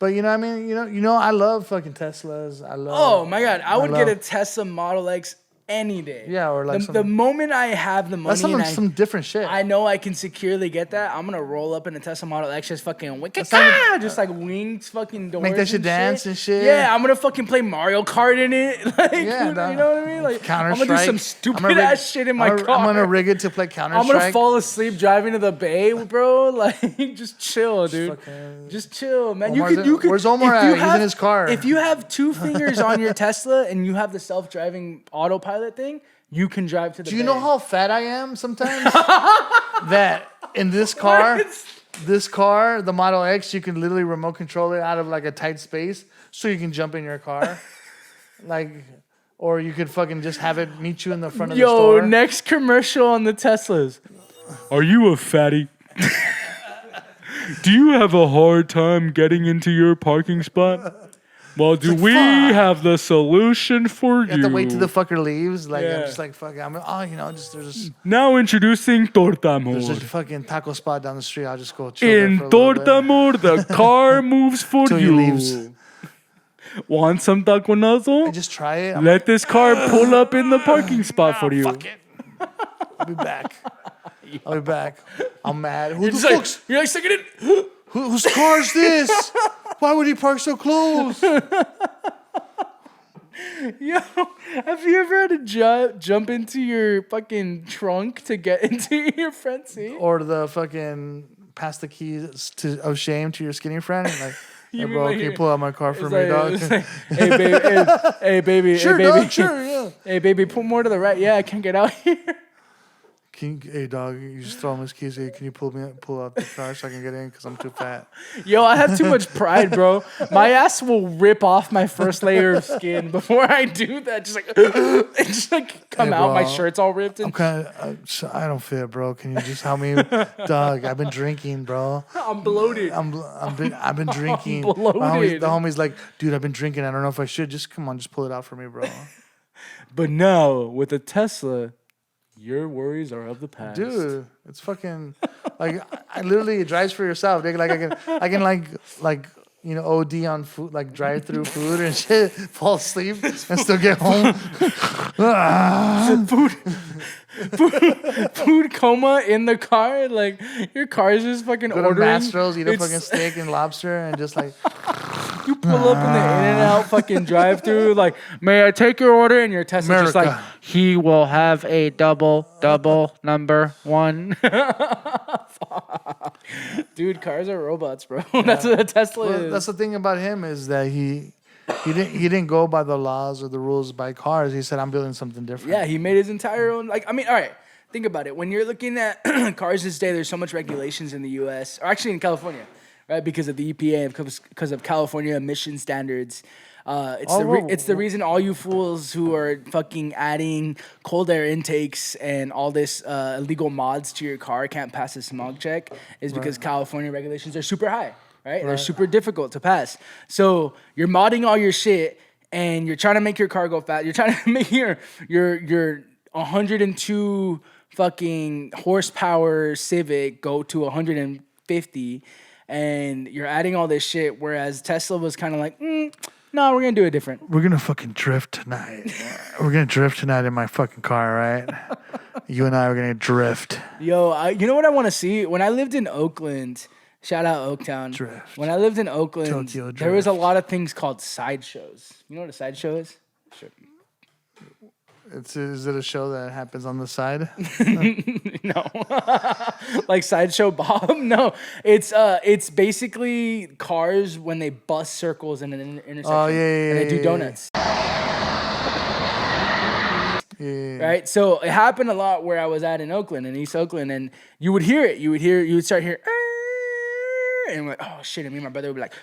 you know what I mean. You know, I love fucking Teslas. Oh my god, I would get a Tesla Model X any day. Yeah, or like the moment I have the money, that's some different shit. I know I can securely get that. I'm gonna roll up in a Tesla Model X, just fucking just like wings, fucking doors, make that shit dance and shit. Yeah, I'm gonna fucking play Mario Kart in it. Like, yeah, you know what I mean? Like, Counter-Strike. I'm gonna do some stupid ass shit in my car. I'm gonna rig it to play Counter-Strike. I'm gonna fall asleep driving to the bay, bro. Like, just chill, dude. Just chill, man. You could. Where's Omar at? He's in his car. If you have 2 fingers on your Tesla and you have the self-driving autopilot thing, you can drive to the Do you bay. know how fat I am sometimes? That in this car, the Model X, you can literally remote control it out of like a tight space so you can jump in your car. Or you could fucking just have it meet you in the front of the store. Yo, next commercial on the Teslas. Are you a fatty? Do you have a hard time getting into your parking spot? Well, we have the solution for you? You have to wait till the fucker leaves. I'm just like, fuck, there's Now introducing Tortamor. a fucking taco spot down the street. I'll just go chill In there for a little bit. Tortamor, the car moves for Till he you. leaves. Want some taconazo? I just try it. Let this car pull up in the parking spot for you. Fuck it. I'll be back. I'm mad. You're like, stick it in. Whose car is this? Why would he park so close? Yo, have you ever had to jump into your fucking trunk to get into your front seat? Or the fucking pass the keys of shame to your skinny friend? And like, hey bro, can you pull out my car for me, dog? Like, hey baby, Sure, hey baby, dog, sure, yeah. Hey baby, pull more to the right. Yeah, I can't get out here. Hey dog, you just throw him his keys. Hey, can you pull out the car so I can get in because I'm too fat? Yo, I have too much pride, bro. My ass will rip off my first layer of skin before I do that. Just like come Hey, out. bro, My shirt's all ripped. I'm kind of, I don't fit, bro. Can you just help me, dog? I've been drinking, bro. I'm bloated. I've been drinking. I'm bloated. The homie's like, dude, I've been drinking. I don't know if I should. Just come on, just pull it out for me, bro. But now with a Tesla, your worries are of the past. Dude, it's fucking I literally, it drives for yourself. Like I can OD on food, like drive through food and shit, fall asleep and still get home. Food coma in the car. Like your car is just fucking Go to ordering. Mastro's, eat a fucking steak and lobster and just like you pull up in the In-N-Out fucking drive-through. Like, may I take your order? And your Tesla's just like, he will have a double number 1. Dude, cars are robots, bro. That's what a Tesla is. That's the thing about him is that he didn't go by the laws or the rules by cars. He said, I'm building something different. Yeah, he made his entire own. Like, I mean, all right, think about it. When you're looking at cars this day, there's so much regulations in the U.S. or actually in California, right? Because of the EPA and because of California emission standards. It's the reason all you fools who are fucking adding cold air intakes and all this illegal mods to your car can't pass a smog check is because California regulations are super high, right? They're super difficult to pass. So you're modding all your shit and you're trying to make your car go fast. You're trying to make your 102 fucking horsepower Civic go to 150, and you're adding all this shit. Whereas Tesla was kind of like, no, we're gonna do it different. We're gonna fucking drift tonight. We're gonna drift tonight in my fucking car, right? You and I are gonna drift. Yo, you know what I want to see? When I lived in Oakland, shout out Oaktown. Drift. When I lived in Oakland, Tokyo there was a drift. lot of things called sideshows. You know what a sideshow is? Sure. Is it a show that happens on the side? No. Like Sideshow Bob? No. It's basically cars when they bust circles in an intersection. Oh, yeah, and they do yeah, donuts. Yeah. Right? So it happened a lot where I was at in Oakland, in East Oakland, and you would hear it. You would start hearing, and I'm like, oh shit, and me and my brother would be like,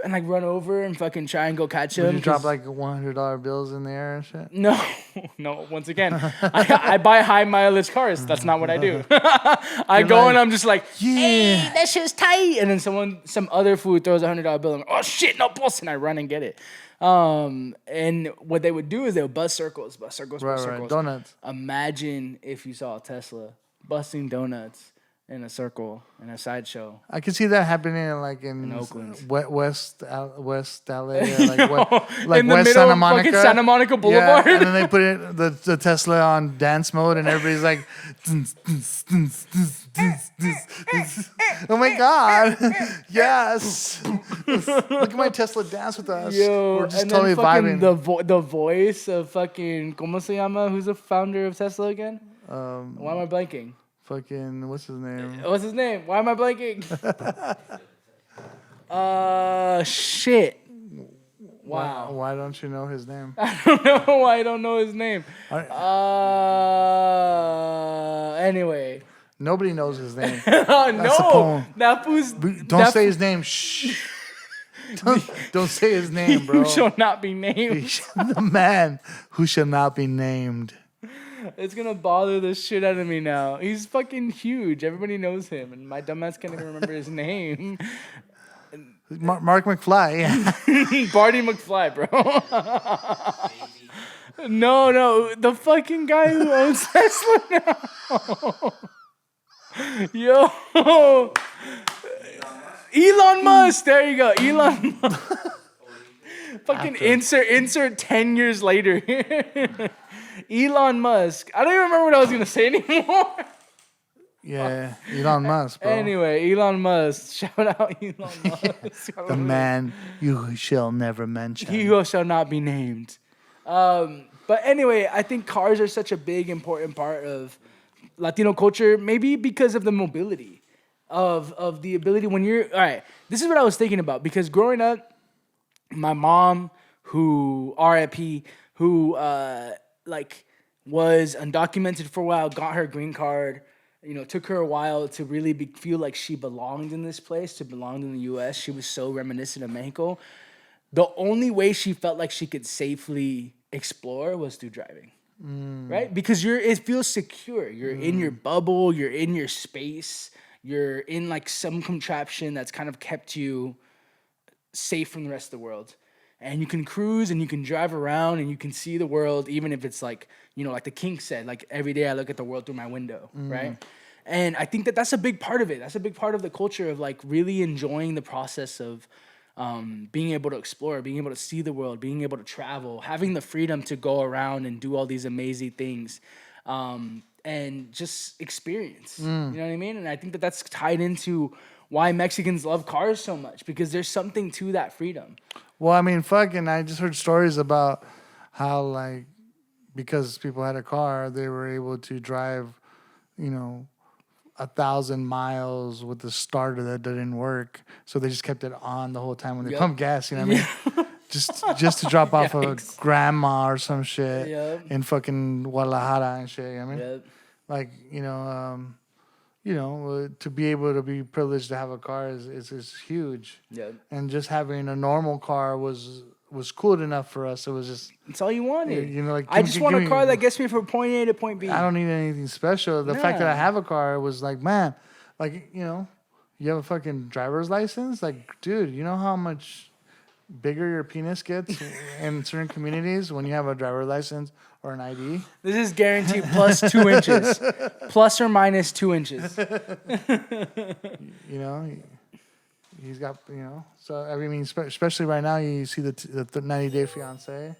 and like run over and fucking try and go catch him. Would you drop like $100 bills in the air and shit? No. Once again, I buy high mileage cars. That's not what I do. I go and I'm just like, hey, that shit's tight. And then some other food throws $100 bill. I'm like, oh shit, no boss. And I run and get it. And what they would do is they would bust circles. Right. Donuts. Imagine if you saw a Tesla busting donuts in a circle in a sideshow. I can see that happening like in Oakland. West LA, or like in the West middle Santa of Monica. fucking Santa Monica Boulevard. Yeah, and then they put it the Tesla on dance mode, and everybody's like, oh my god, yes! Look at my Tesla dance with us. Yo, we're just and totally then fucking vibing. the voice of fucking ¿Cómo se llama? Who's the founder of Tesla again? Why am I blanking? Fucking what's his name? What's his name? Why am I blanking? Shit. Wow. Why don't you know his name? I don't know why I don't know his name. Anyway. Nobody knows his name. No. That was. Don't say his name. Shh. Don't say his name, bro. Who shall not be named. The man who shall not be named. It's gonna bother the shit out of me now. He's fucking huge. Everybody knows him, and my dumbass can't even remember his name. Mark McFly. Barney McFly, bro. No, the fucking guy who owns Tesla now. Yo, Elon Musk. There you go, Elon Musk. Fucking insert 10 years later. Elon Musk. I don't even remember what I was gonna say anymore. Yeah, Elon Musk, bro. Anyway, Elon Musk. Shout out Elon Musk. The man you shall never mention. He who shall not be named. But anyway, I think cars are such a big, important part of Latino culture, maybe because of the mobility, of the ability when you're... All right, this is what I was thinking about, because growing up, my mom, who, RIP, who, was undocumented for a while, got her green card, took her a while to really feel like she belonged in this place, to belong in the U.S. She was so reminiscent of Mexico. The only way she felt like she could safely explore was through driving, right? Because it feels secure. You're in your bubble. You're in your space. You're in like some contraption that's kind of kept you safe from the rest of the world. And you can cruise and you can drive around and you can see the world, even if it's like, like the King said, like every day I look at the world through my window, right? And I think that's a big part of it. That's a big part of the culture of like really enjoying the process of being able to explore, being able to see the world, being able to travel, having the freedom to go around and do all these amazing things and just experience. You know what I mean? And I think that's tied into why Mexicans love cars so much, because there's something to that freedom. Well, I mean, I just heard stories about how, like, because people had a car, they were able to drive, 1,000 miles with the starter that didn't work. So they just kept it on the whole time when they pumped gas, you know what I mean? Just to drop off a grandma or some shit in fucking Guadalajara and shit, you know what I mean? Like, to be able to be privileged to have a car is huge. And just having a normal car was was cool enough for us. It was just It's all you wanted. you know, like I just want a car that gets me from point A to point B. I don't need anything special. The fact that I have a car was like, man, like, you know, you have a fucking driver's license, like, dude, you know how much bigger your penis gets in certain communities when you have a driver's license or an ID? This is guaranteed plus 2 inches, plus or minus 2 inches. You know, he's got, you know. So I mean, especially right now, you see the 90-day fiance.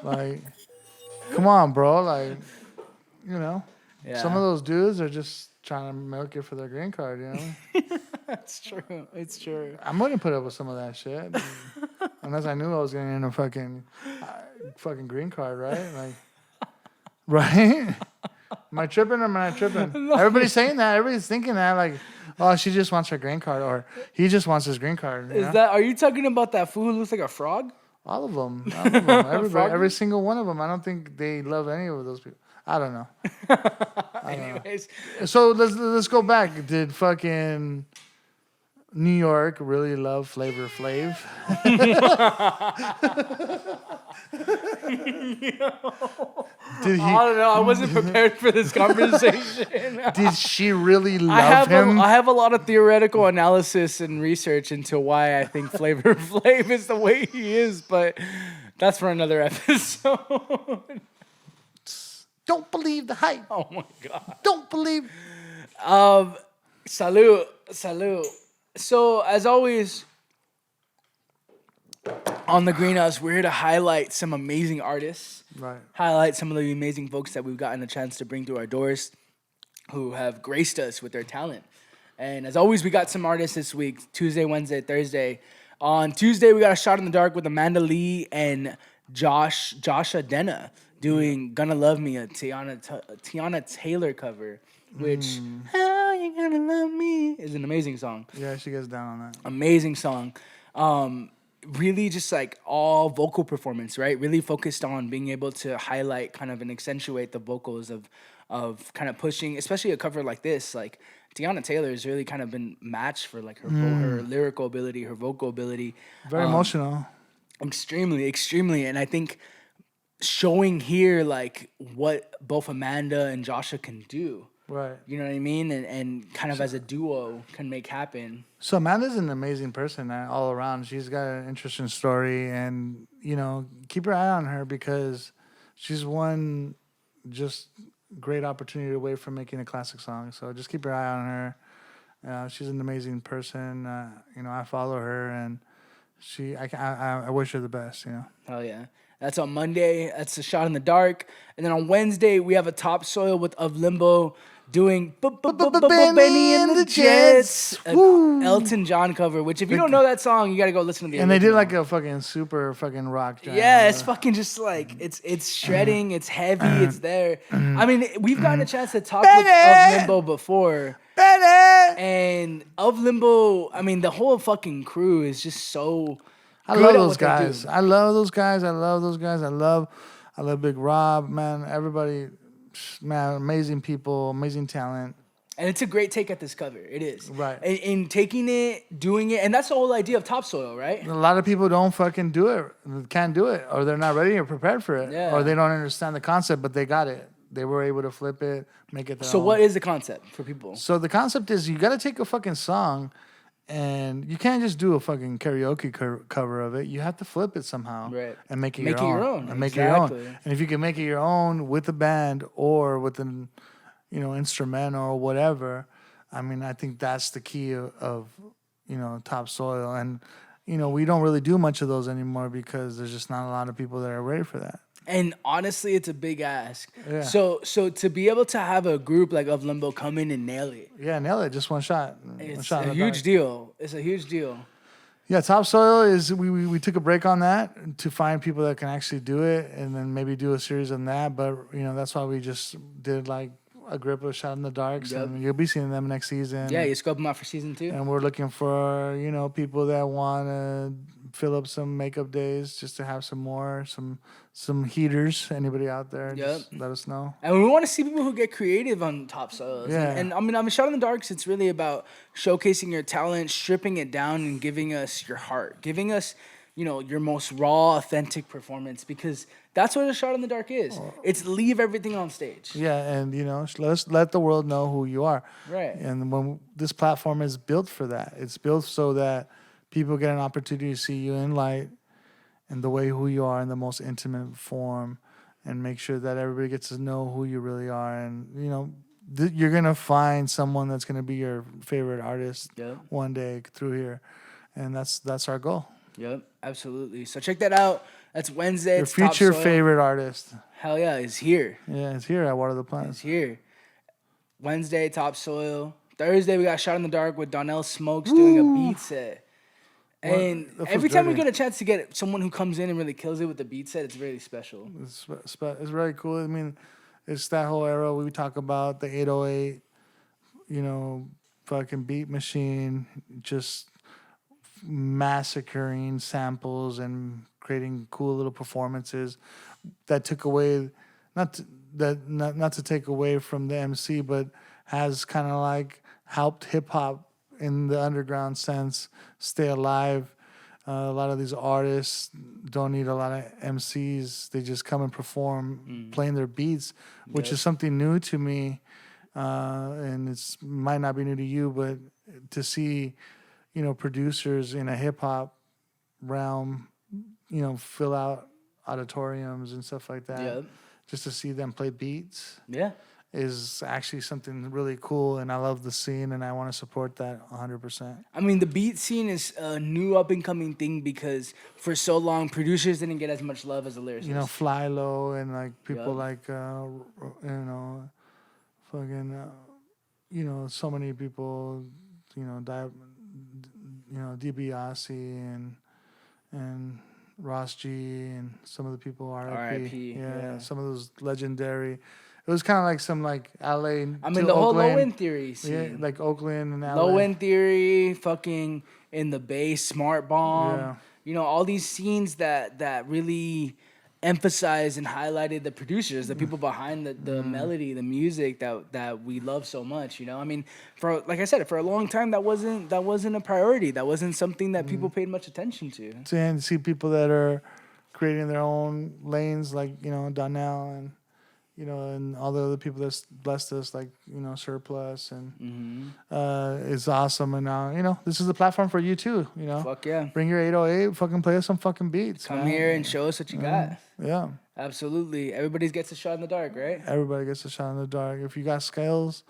Like, come on, bro. Like, you know, some of those dudes are just trying to milk it for their green card. You know. That's true. It's true. I'm gonna put up with some of that shit, unless I knew I was getting in a fucking green card, right? Like, right? Am I tripping or am I not tripping? No. Everybody's saying that. Everybody's thinking that. Like, oh, she just wants her green card, or he just wants his green card. Is that? Are you talking about that fool who looks like a frog? All of them. Everybody, every single one of them. I don't think they love any of those people. I don't know. Anyways, so let's go back. Did fucking New York really love Flavor Flav? Did he? I don't know. I wasn't prepared for this conversation. Did she really love him? I have a lot of theoretical analysis and research into why I think Flavor Flav is the way he is, but that's for another episode. Don't believe the hype. Oh my god. Don't believe. Salud. So as always, on the Greenhouse, we're here to highlight some amazing artists. Right. Highlight some of the amazing folks that we've gotten a chance to bring through our doors, who have graced us with their talent. And as always, we got some artists this week: Tuesday, Wednesday, Thursday. On Tuesday, we got a Shot in the Dark with Amanda Leigh and Joshua Denna doing "Gonna Love Me," a Teyanna Taylor cover, which "How You Gonna Love Me" is an amazing song. Yeah, she gets down on that. Amazing song. Really just like all vocal performance, right? Really focused on being able to highlight kind of and accentuate the vocals of kind of pushing, especially a cover like this. Like Teyanna Taylor has really kind of been matched for like her lyrical ability, her vocal ability. Very emotional. Extremely. And I think showing here like what both Amanda and Joshua can do. Right. You know what I mean? And kind of as a duo can make happen. So Amanda's an amazing person all around. She's got an interesting story, and, you know, keep your eye on her because she's one just great opportunity away from making a classic song. So just keep your eye on her. She's an amazing person. You know, I follow her, and I wish her the best, you know. Hell yeah. That's on Monday. That's a Shot in the Dark. And then on Wednesday, we have a Topsoil of Limbo doing Benny and the Jets. Elton John cover, which if you don't know that song, you got to go listen to the And they did like a fucking super fucking rock jam. Yeah, it's fucking just like, it's shredding, it's heavy, it's there. I mean, we've gotten a chance to talk of Limbo before. And of Limbo, I mean, the whole fucking crew is just so... I love those guys. I love Big Rob, man. Everybody, man, amazing people, amazing talent. And it's a great take at this cover. It is. Right. In taking it, doing it, and that's the whole idea of Topsoil, right? A lot of people don't fucking do it, can't do it, or they're not ready or prepared for it, or they don't understand the concept, but they got it. They were able to flip it, make it their own. So what is the concept for people? So the concept is you got to take a fucking song, and you can't just do a fucking karaoke cover of it. You have to flip it somehow, right? And make it your own. And make it your own. And if you can make it your own with a band or with an, you know, instrumental or whatever, I mean, I think that's the key of you know, Topsoil. And you know, we don't really do much of those anymore because there's just not a lot of people that are ready for that. And honestly, it's a big ask. Yeah. So to be able to have a group like Of Limbo come in and nail it. Yeah, nail it. Just one shot. It's a huge deal. It's a huge deal. Yeah, Topsoil is, we took a break on that to find people that can actually do it and then maybe do a series on that. But, you know, that's why we just did like a grip of Shot in the Darks. Yep. And you'll be seeing them next season. Yeah, you scope them out for season 2. And we're looking for, you know, people that want to fill up some makeup days just to have some heaters. Anybody out there, just let us know. And we want to see people who get creative on Topsoil. Yeah. And I mean, Shot in the Darks, it's really about showcasing your talent, stripping it down, and giving us your heart, giving us your most raw, authentic performance, because that's what a shot in the dark is. It's leave everything on stage. Yeah, and let the world know who you are. Right. And when this platform is built for that, it's built so that people get an opportunity to see you in light and the way who you are in the most intimate form, and make sure that everybody gets to know who you really are. And you're gonna find someone that's gonna be your favorite artist one day through here, and that's our goal. Yep, absolutely. So check that out. That's Wednesday. Your future favorite artist. Hell yeah, is here. Yeah, it's here at Water the Plants. It's here. Wednesday, Topsoil. Thursday, we got Shot in the Dark with Donel Smokes doing a beat set. And every time we get a chance to get someone who comes in and really kills it with the beat set, it's really special. It's really cool. I mean, it's that whole era we talk about, the 808, fucking beat machine, just massacring samples and creating cool little performances that took away, not to take away from the MC, but has kind of like helped hip hop in the underground sense stay alive. A lot of these artists don't need a lot of MCs. They just come and perform playing their beats, which is something new to me. And it's might not be new to you, but to see, producers in a hip hop realm, fill out auditoriums and stuff like that, just to see them play beats. Yeah. Is actually something really cool, and I love the scene, and I want to support that 100%. I mean, the beat scene is a new up-and-coming thing because for so long, producers didn't get as much love as the lyricists. Fly Low and like people like, so many people, DiBiase and Ross G and some of the people R.I.P. Yeah, some of those legendary. It was kind of like some LA. I mean, the whole Oakland, low end theory scene. Yeah, like Oakland and LA. Low end theory, fucking in the Bay, Smart Bomb. Yeah. All these scenes that really emphasized and highlighted the producers, the people behind the melody, the music that we love so much. I mean, like I said, for a long time that wasn't a priority. That wasn't something that people paid much attention to. And see people that are creating their own lanes, like Donel and. And all the other people that's blessed us, like, Surplus, and it's awesome. And now, this is the platform for you too, Fuck yeah. Bring your 808, fucking play us some fucking beats. Come here and show us what you got. Yeah. Absolutely. Everybody gets a shot in the dark, right? Everybody gets a shot in the dark. If you got scales,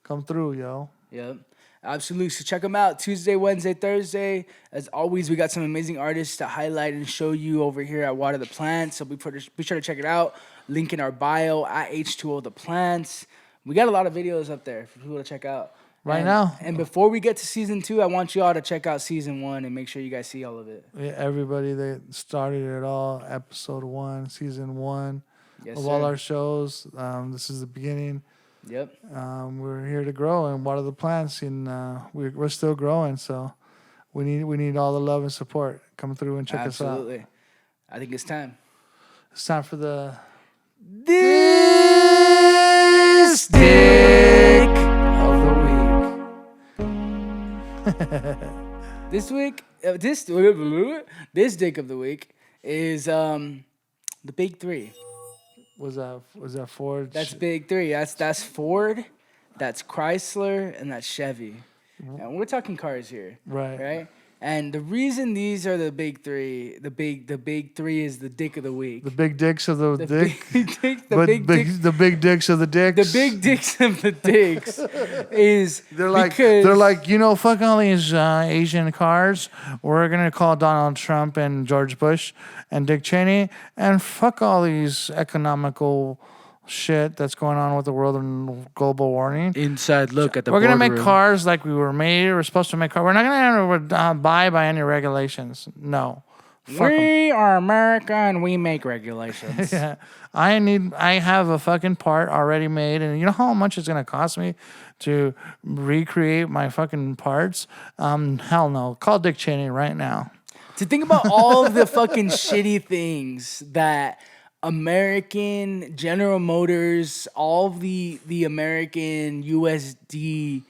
come through, yo. Yep. Absolutely. So check them out Tuesday, Wednesday, Thursday. As always, we got some amazing artists to highlight and show you over here at Water the Plants. So be sure to check it out. Link in our bio at H2O The Plants. We got a lot of videos up there for people to check out. Right now. And before we get to season 2, I want you all to check out season 1 and make sure you guys see all of it. Yeah, everybody that started it all, episode 1, season 1 of all our shows. This is the beginning. Yep. We're here to grow and water the plants, and we're still growing. So we need all the love and support. Come through and check us out. Absolutely. I think it's time. It's time for the This dick of the week. This dick of the week is the big 3. Was that Ford? That's big 3. That's Ford, that's Chrysler, and that's Chevy. And we're talking cars here. Right? And the reason these are the big 3, the big 3 is the dick of the week. The big dicks of the dick. The big dicks of the dicks. The big dicks of the dicks is they're like fuck all these Asian cars. We're gonna call Donald Trump and George Bush and Dick Cheney, and fuck all these economical shit that's going on with the world and global warming. Inside look at the We're going to make cars like we're supposed to make cars. We're not going to abide by any regulations. No. We are America and we make regulations. Yeah. I have a fucking part already made, and you know how much it's going to cost me to recreate my fucking parts? Hell no. Call Dick Cheney right now. To think about all of the fucking shitty things that American General Motors, all of the American USD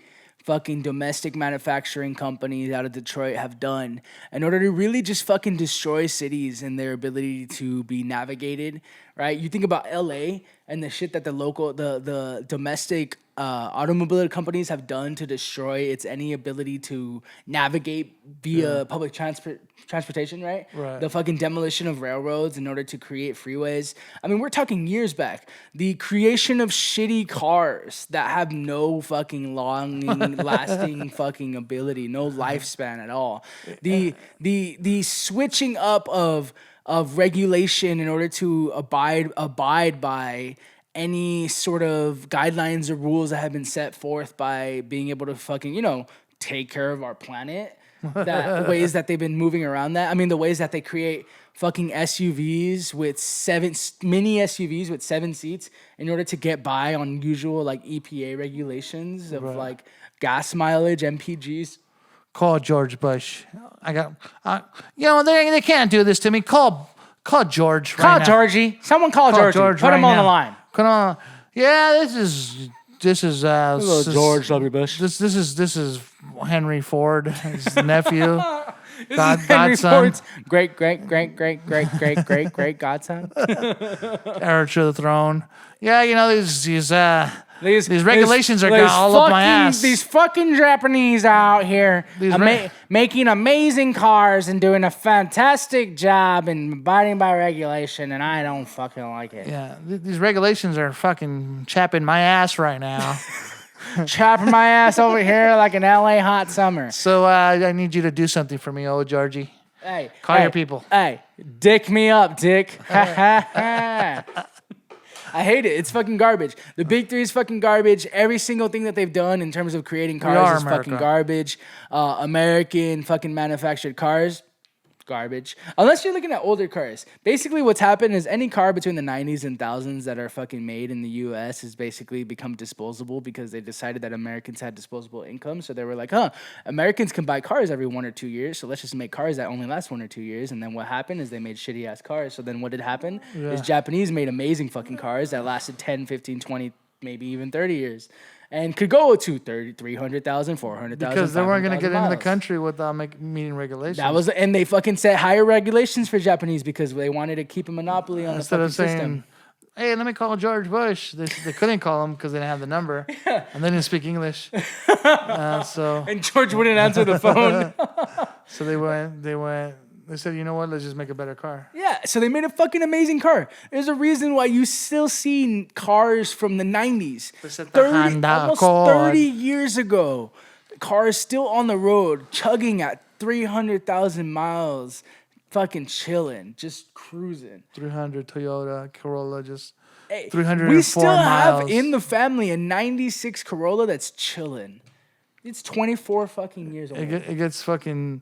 fucking domestic manufacturing companies out of Detroit have done in order to really just fucking destroy cities and their ability to be navigated, right? You think about LA and the shit that the domestic automobile companies have done to destroy its any ability to navigate via public transportation, right? Right. The fucking demolition of railroads in order to create freeways. I mean, we're talking years back. The creation of shitty cars that have no fucking lasting fucking ability, no lifespan at all. The switching up of regulation in order to abide by any sort of guidelines or rules that have been set forth by being able to fucking, take care of our planet. That ways that they've been moving around that. I mean, the ways that they create fucking SUVs with mini SUVs with 7 seats in order to get by on usual like EPA regulations of like gas mileage, MPGs. Call George Bush. They can't do this to me. Call George. Call now. Georgie. Someone call Georgie. George Put him right on the now. line. Come on. Yeah, this is George W. Bush. This is Henry Ford, his nephew. Henry Godson. Ford's great godson. Heir to the throne. Yeah, these regulations are going all up my ass. These fucking Japanese out here making amazing cars and doing a fantastic job and abiding by regulation, and I don't fucking like it. Yeah, these regulations are fucking chapping my ass right now. Chopping my ass over here like an LA hot summer. So I need you to do something for me, old Georgie. Hey, Call your people. Hey, dick me up, dick. I hate it. It's fucking garbage. The big three is fucking garbage. Every single thing that they've done in terms of creating cars is fucking garbage. American fucking manufactured cars, garbage. Unless you're looking at older cars. Basically what's happened is any car between the 90s and thousands that are fucking made in the US has basically become disposable because they decided that Americans had disposable income. So they were like, Americans can buy cars every 1 or 2 years. So let's just make cars that only last 1 or 2 years. And then what happened is they made shitty ass cars. So then what did happen is Japanese made amazing fucking cars that lasted 10, 15, 20, maybe even 30 years. And could go to 300,000, 400,000. Because they weren't going to get into the country without meeting regulations. And they fucking set higher regulations for Japanese because they wanted to keep a monopoly on Instead the of fucking saying, system. hey, let me call George Bush. They couldn't call him because they didn't have the number. And they didn't speak English. And George wouldn't answer the phone. So they said, you know what, let's just make a better car. Yeah, so they made a fucking amazing car. There's a reason why you still see cars from the 90s. Almost 30 years ago. Cars still on the road, chugging at 300,000 miles, fucking chilling, just cruising. 300 Toyota Corolla, just 304 we still miles. have in the family a 96 Corolla that's chilling. It's 24 fucking years old. It gets fucking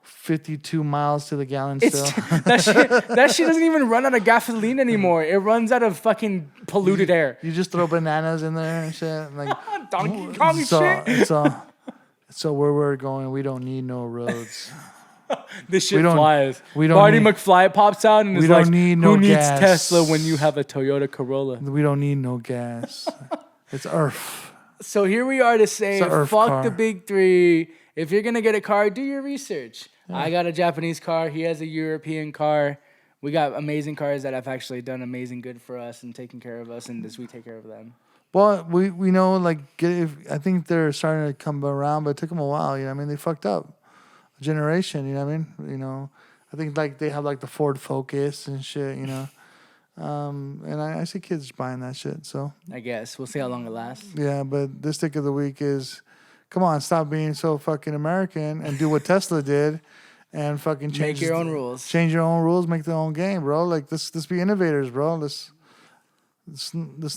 52 miles to the gallon still. that shit doesn't even run out of gasoline anymore. It runs out of fucking polluted air. You just throw bananas in there and shit. Like Donkey Kong shit. So where we're going, we don't need no roads. This shit flies. We don't Marty need, McFly pops out and is don't like, need no who needs gas. Tesla when you have a Toyota Corolla? We don't need no gas. It's Earth. So here we are to say, fuck car. the big three. If you're going to get a car, do your research. Yeah. I got a Japanese car. He has a European car. We got amazing cars that have actually done amazing good for us and taken care of us, and as we take care of them. Well, we know, like, I think they're starting to come around, but it took them a while. You know what I mean? They fucked up a generation. You know what I mean? You know, I think, like, they have, like, the Ford Focus and shit, you know. And I see kids buying that shit, so. I guess. We'll see how long it lasts. Yeah, but this stick of the week is, come on, stop being so fucking American and do what Tesla did and fucking make your own rules. Change your own rules, make their own game, bro. Like, let's be innovators, bro. Let's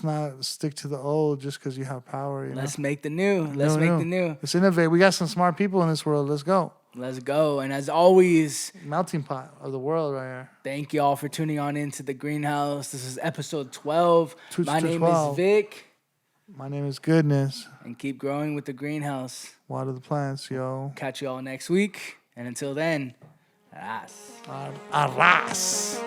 not stick to the old just because you have power. Let's make the new. Let's make the new. Let's innovate. We got some smart people in this world. Let's go. Let's go. And as always, melting pot of the world right here. Thank you all for tuning on into the Greenhouse. This is episode 12. My name is Vic. My name is Goodness. And keep growing with the Greenhouse. Water the plants, yo. Catch you all next week. And until then, arras. Arras.